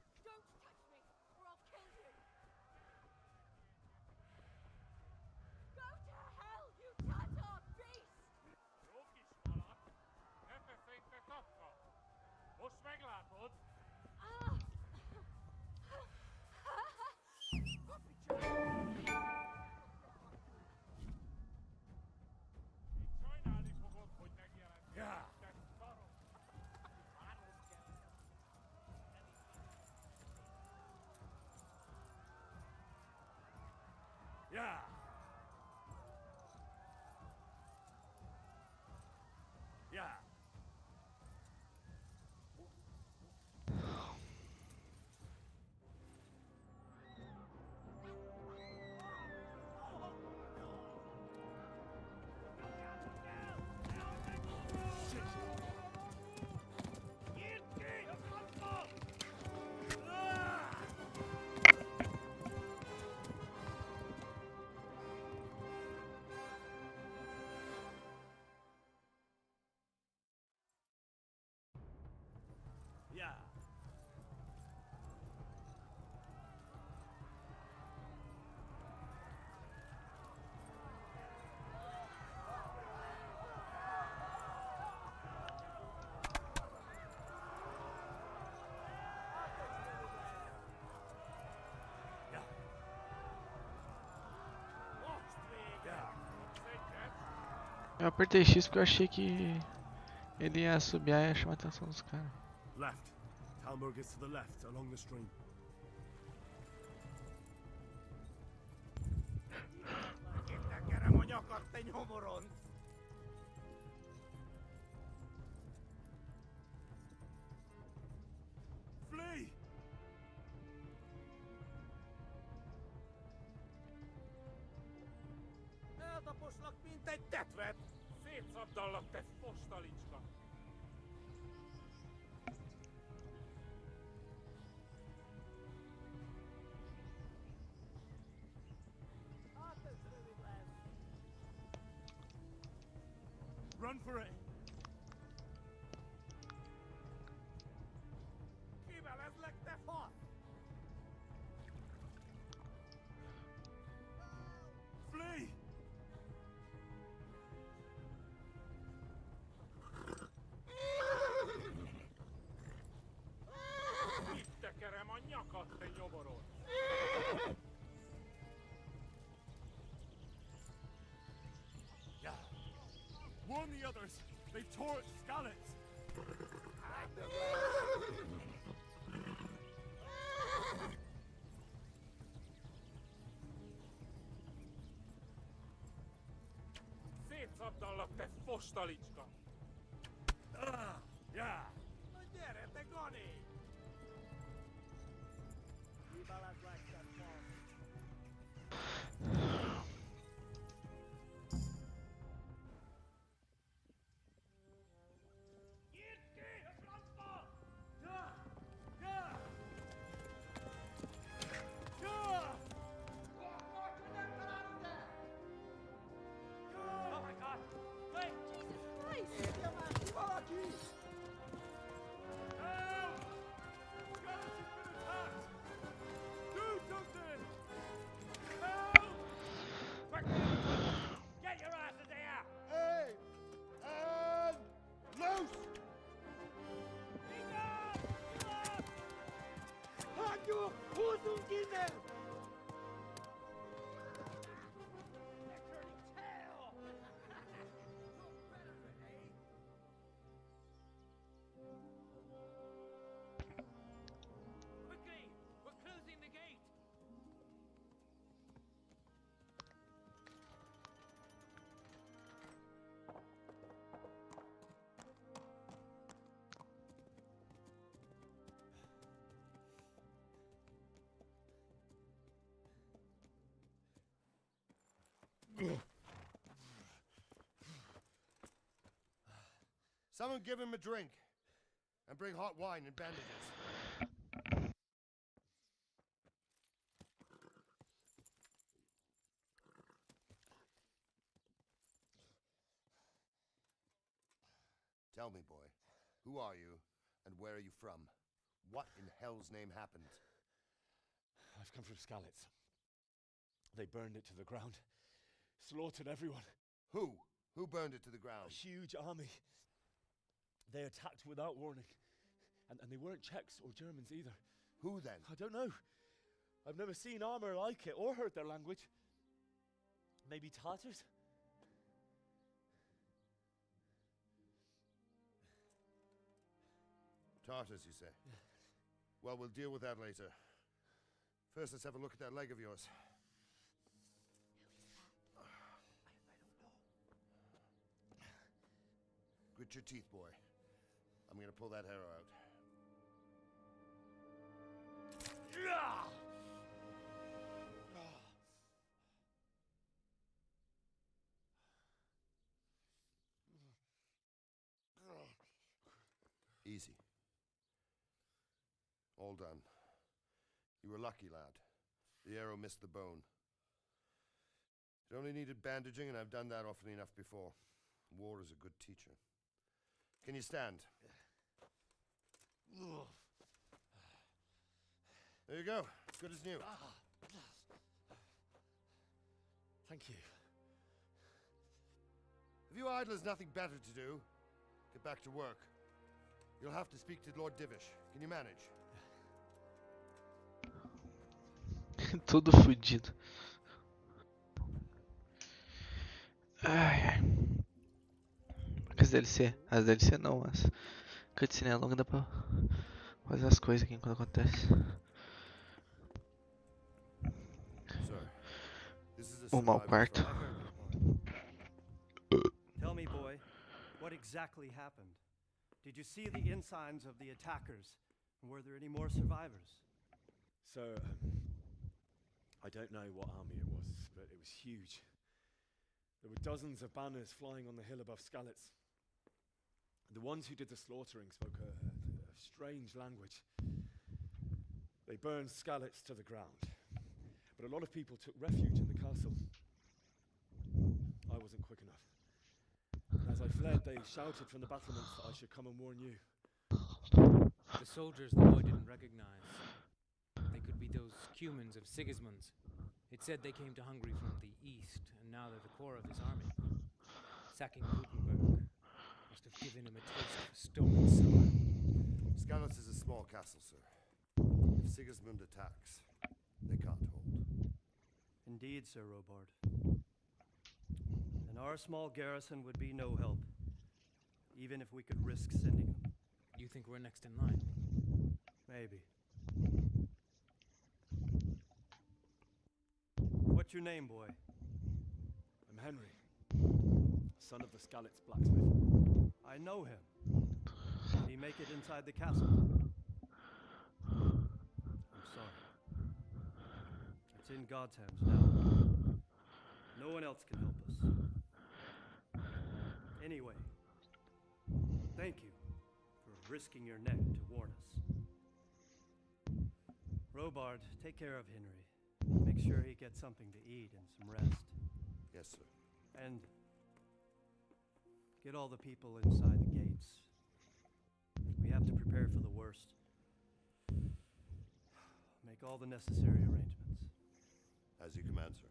Speaker 2: Eu apertei X porque eu achei que ele ia assobiar e ia chamar a atenção dos caras.
Speaker 5: Left. Talmud is to the left, along the stream. Flee!
Speaker 9: Eltaposlak, mint egy tetvet! Szétszabdallak, te fostalicska! Hát ez rövid lesz.
Speaker 5: Run for it!
Speaker 9: Kivelezlek, te fasz!
Speaker 5: Flee!
Speaker 9: Itt tekerem a nyakat, te nyomoron!
Speaker 5: Yeah. Warn the others! They've tore its scallops!
Speaker 9: Szétszabdallak, te fostalicska!
Speaker 5: Yeah!
Speaker 9: Na gyere, te Gani! Kivelezlek, te fasz! Nyitd ki, a francba! Oh my God! Wait! Jesus Christ! Érje már ki valaki! Help! Skeleton's been attacked! Do something! Help! Quickly! Get your asses here!
Speaker 11: Hey! And loose!
Speaker 9: Hagyjuk! Húzzunk innen! They're turning tail! Quickly! We're closing the gate!
Speaker 11: Someone give him a drink. And bring hot wine and bandages. Tell me, boy, who are you and where are you from? What in hell's name happened?
Speaker 17: I've come from Skalitz. They burned it to the ground. Slaughtered everyone.
Speaker 11: Who? Who burned it to the
Speaker 17: A
Speaker 11: ground?
Speaker 17: huge army. They attacked without warning. And they weren't Czechs or Germans either.
Speaker 11: Who then?
Speaker 17: I don't know. I've never seen armor like it or heard their language. Maybe Tatars?
Speaker 11: Tartars, you say? Well, we'll deal with that later. First, let's have a look at that leg of yours. Grit your teeth, boy. I'm gonna pull that arrow out. Easy. All done. You were lucky, lad. The arrow missed the bone. It only needed bandaging, and I've done that often enough before. War is a good teacher. Can you stand?
Speaker 17: Ugh.
Speaker 18: There you go. Good as new.
Speaker 17: Thank you.
Speaker 18: Have you idlers nothing better to do? Get back to work. You'll have to speak to Lord Divish. Can you manage?
Speaker 2: Tudo fodido. Ai, ai. As DLC. As DLC não, as cutscene é longa, dá pra fazer as coisas aqui enquanto acontece. O mau quarto.
Speaker 19: Tell me, boy, what exactly happened? Did you see the ensigns of the attackers? And were there any more survivors?
Speaker 17: Sir, I don't know what army it was, but it was huge. There were dozens of banners flying on the hill above Skalitz. The ones who did the slaughtering spoke a strange language. They burned Skalitz to the ground, but a lot of people took refuge in the castle. I wasn't quick enough. As I fled, they shouted from the battlements that I should come and warn you.
Speaker 20: The soldiers the boy didn't recognize. They could be those Cumans of Sigismund's. It said they came to Hungary from the east, and now they're the core of his army. Sacking Gutenberg must have given him a taste for stolen silver.
Speaker 18: Skalitz is a small castle, sir. If Sigismund attacks, they can't hold.
Speaker 19: Indeed, Sir Robard. And our small garrison would be no help, even if we could risk sending them.
Speaker 20: You think we're next in line?
Speaker 19: Maybe. What's your name, boy?
Speaker 17: I'm Henry, son of the Skalitz blacksmith.
Speaker 19: I know him. Did he make it inside the castle? I'm sorry. It's in God's hands now. No one else can help us. Anyway, thank you for risking your neck to warn us. Robard, take care of Henry. Make sure he gets something to eat and some rest.
Speaker 18: Yes, sir.
Speaker 19: And get all the people inside the gates. We have to prepare for the worst. Make all the necessary arrangements.
Speaker 18: As you command, sir.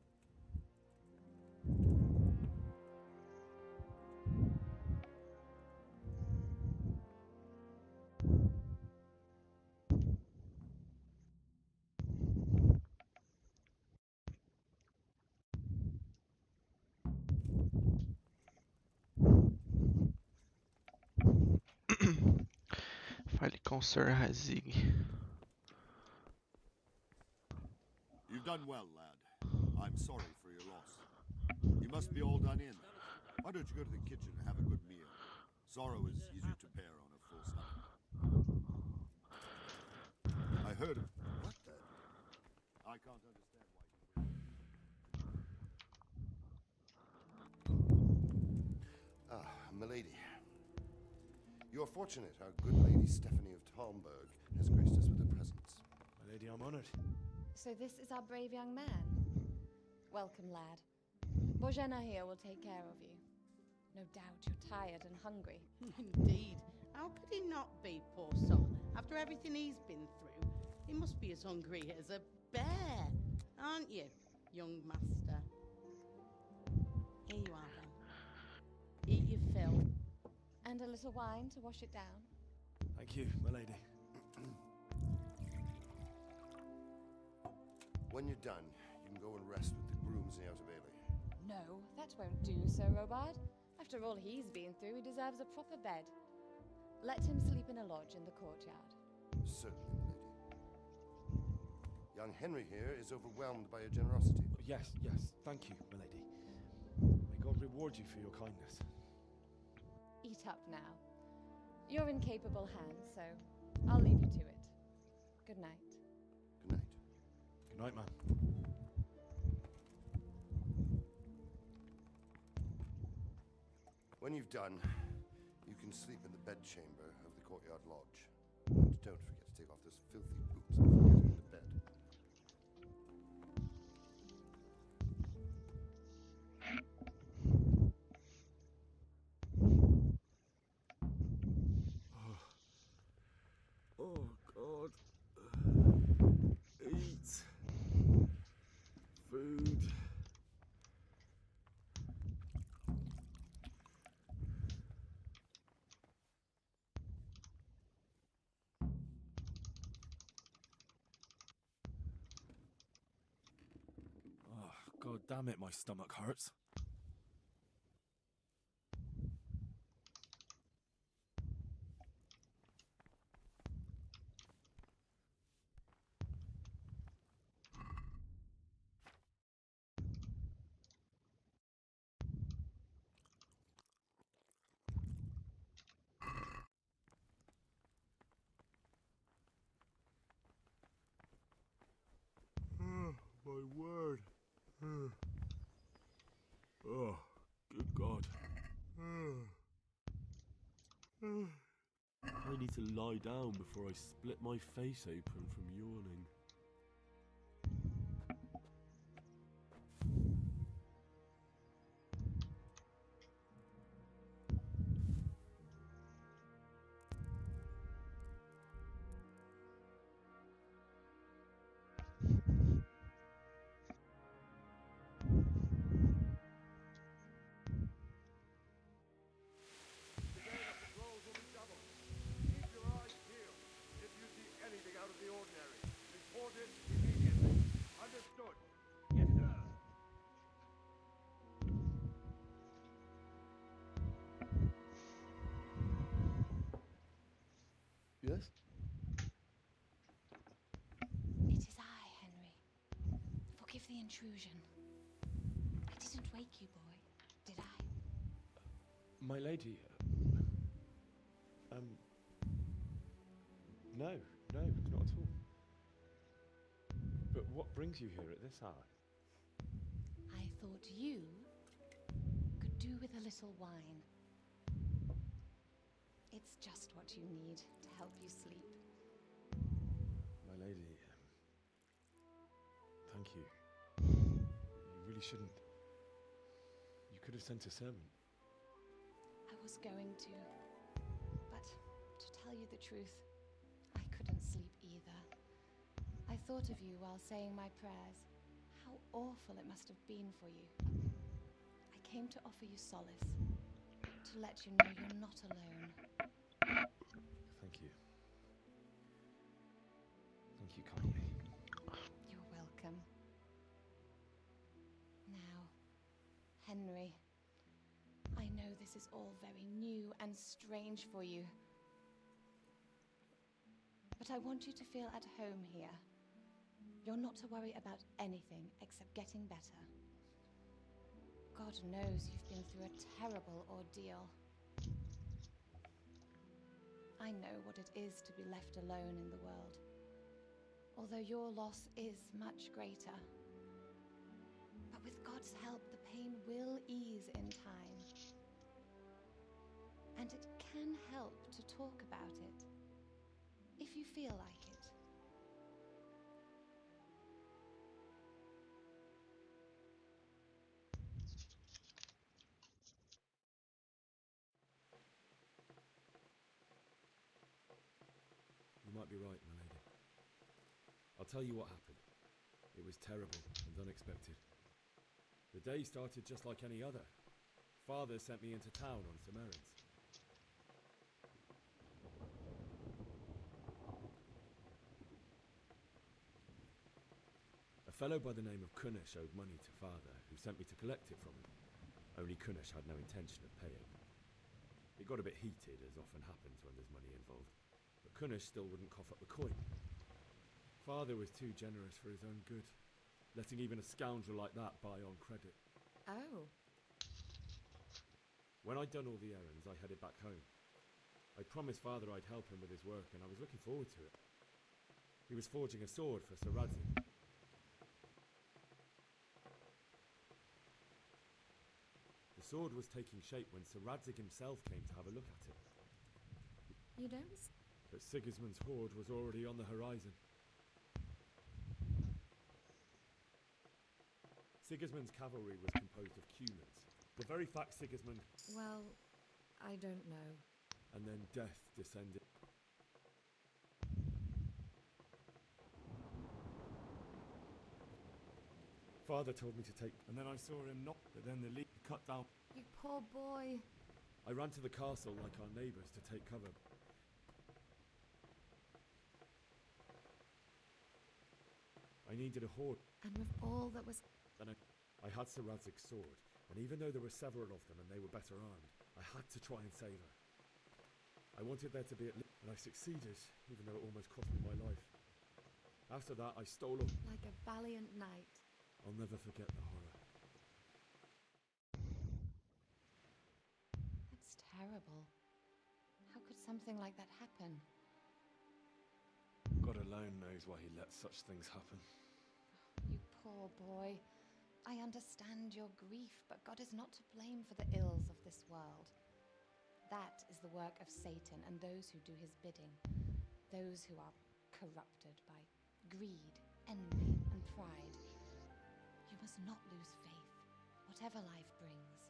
Speaker 2: Fale com Sir Hazig.
Speaker 21: You've done well, lad. I'm sorry for your loss. You must be all done in. Why don't you go to the kitchen and have a good meal? Sorrow is easier to bear on a full stomach. I heard of... What the... I can't understand why you...
Speaker 18: Milady. You're fortunate our good lady Stephanie of Talmberg has graced us with her presence.
Speaker 17: My lady, I'm honored.
Speaker 14: So this is our brave young man. Welcome, lad. Bojena here will take care of you. No doubt you're tired and hungry.
Speaker 22: Indeed. How could he not be, poor soul? After everything he's been through, he must be as hungry as a bear, aren't you, young master? Here you are, then. Eat your fill.
Speaker 14: And a little wine to wash it down.
Speaker 17: Thank you, my lady.
Speaker 18: When you're done, you can go and rest with the grooms in the outer bailey.
Speaker 14: No, that won't do, Sir Robard. After all he's been through, he deserves a proper bed. Let him sleep in a lodge in the courtyard.
Speaker 18: Certainly, milady. Young Henry here is overwhelmed by your generosity.
Speaker 17: Yes, thank you, my lady. May God reward you for your kindness.
Speaker 14: Eat up now. You're in capable hands, so I'll leave you to it. Good night.
Speaker 18: Good night.
Speaker 17: Good night, man.
Speaker 18: When you've done, you can sleep in the bedchamber of the courtyard lodge. And don't forget to take off those filthy boots before getting into bed.
Speaker 21: Oh, God.
Speaker 17: Damn it, my stomach hurts. My word. Oh, good God. I need to lie down before I split my face open from yawning. Yes?
Speaker 14: It is I, Henry. Forgive the intrusion. I didn't wake you, boy, did I?
Speaker 17: My lady, no, not at all. But what brings you here at this hour?
Speaker 14: I thought you could do with a little wine. It's just what you need to help you sleep.
Speaker 17: My lady, thank you. You really shouldn't. You could have sent a servant.
Speaker 14: I was going to, but to tell you the truth, I couldn't sleep either. I thought of you while saying my prayers. How awful it must have been for you. I came to offer you solace, to let you know you're not alone.
Speaker 17: Thank you. Thank you kindly.
Speaker 14: You're welcome. Now, Henry, I know this is all very new and strange for you. But I want you to feel at home here. You're not to worry about anything except getting better. God knows you've been through a terrible ordeal. I know what it is to be left alone in the world, although your loss is much greater. But with God's help, the pain will ease in time. And it can help to talk about it, if you feel like it.
Speaker 17: You might be right, my lady. I'll tell you what happened. It was terrible and unexpected. The day started just like any other. Father sent me into town on some errands. A fellow by the name of Kunish owed money to Father, who sent me to collect it from him. Only Kunish had no intention of paying. It got a bit heated, as often happens when there's money involved. But Kunish still wouldn't cough up the coin. Father was too generous for his own good, letting even a scoundrel like that buy on credit.
Speaker 4: Oh.
Speaker 17: When I'd done all the errands, I headed back home. I promised Father I'd help him with his work, and I was looking forward to it. He was forging a sword for Sir Radzig. The sword was taking shape when Sir Radzig himself came to have a look at it.
Speaker 4: You don't?
Speaker 17: But Sigismund's horde was already on the horizon. Sigismund's cavalry was composed of Cumans. The very fact Sigismund...
Speaker 4: Well, I don't know.
Speaker 17: And then death descended. Father told me to take... And then I saw him not, but then the lead cut down.
Speaker 4: You poor boy.
Speaker 17: I ran to the castle like our neighbours to take cover. I needed a horde.
Speaker 4: And with all that was...
Speaker 17: Then I had Sir Radzig's sword, and even though there were several of them and they were better armed, I had to try and save her. I wanted there to be at least, and I succeeded, even though it almost cost me my life. After that, I stole up.
Speaker 14: Like a valiant knight.
Speaker 17: I'll never forget the horror.
Speaker 14: That's terrible. How could something like that happen?
Speaker 17: God alone knows why he lets such things happen.
Speaker 14: You poor boy. I understand your grief, but God is not to blame for the ills of this world. That is the work of Satan and those who do his bidding. Those who are corrupted by greed, envy, and pride. You must not lose faith, whatever life brings.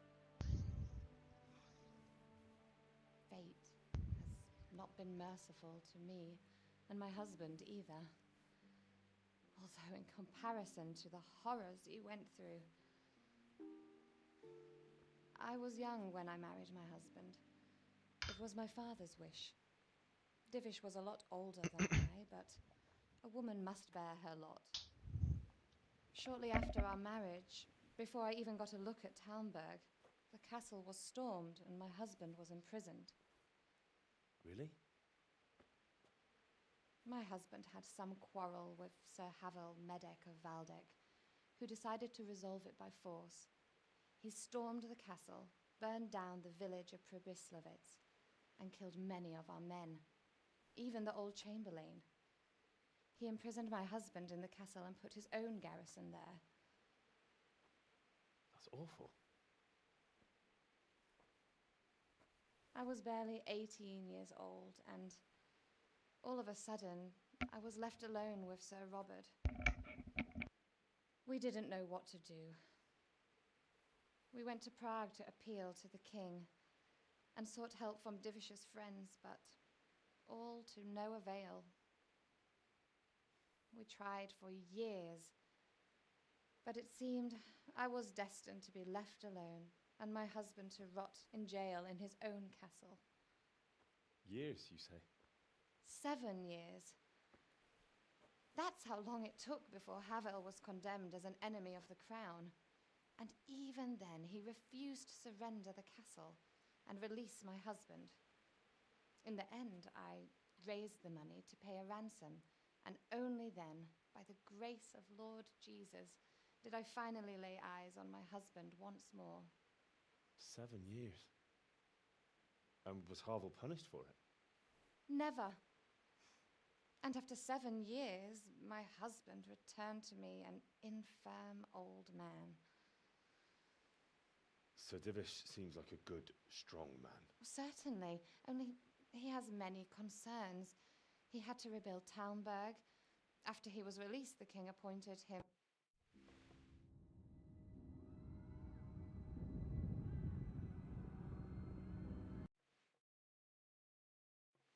Speaker 14: Fate has not been merciful to me, and my husband either. Although in comparison to the horrors he went through. I was young when I married my husband. It was my father's wish. Divish was a lot older than I, but a woman must bear her lot. Shortly after our marriage, before I even got a look at Talmberg, the castle was stormed and my husband was imprisoned.
Speaker 17: Really?
Speaker 14: My husband had some quarrel with Sir Havel Medek of Valdek, who decided to resolve it by force. He stormed the castle, burned down the village of Pribyslavitz, and killed many of our men, even the old chamberlain. He imprisoned my husband in the castle and put his own garrison there.
Speaker 17: That's awful.
Speaker 14: I was barely 18 years old, and all of a sudden, I was left alone with Sir Robert. We didn't know what to do. We went to Prague to appeal to the king and sought help from Divish's friends, but all to no avail. We tried for years, but it seemed I was destined to be left alone and my husband to rot in jail in his own castle.
Speaker 17: Years, you say?
Speaker 14: 7 years. That's how long it took before Havel was condemned as an enemy of the crown. And even then, he refused to surrender the castle and release my husband. In the end, I raised the money to pay a ransom, and only then, by the grace of Lord Jesus, did I finally lay eyes on my husband once more.
Speaker 17: 7 years. And was Havel punished for it?
Speaker 14: Never. And after 7 years, my husband returned to me an infirm old man.
Speaker 17: Sir Divish seems like a good, strong man.
Speaker 14: Certainly, only he has many concerns. He had to rebuild Talmberg. After he was released, the king appointed him.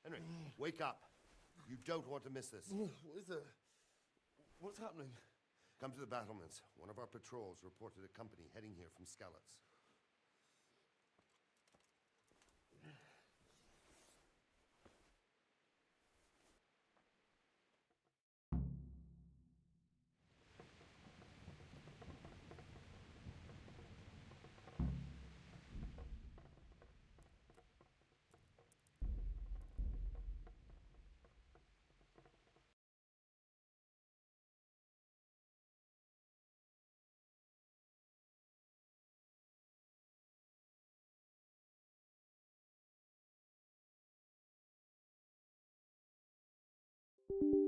Speaker 18: Henry, wake up. You don't want to miss this.
Speaker 1: What is it? What's happening?
Speaker 18: Come to the battlements. One of our patrols reported a company heading here from Skalitz.
Speaker 8: You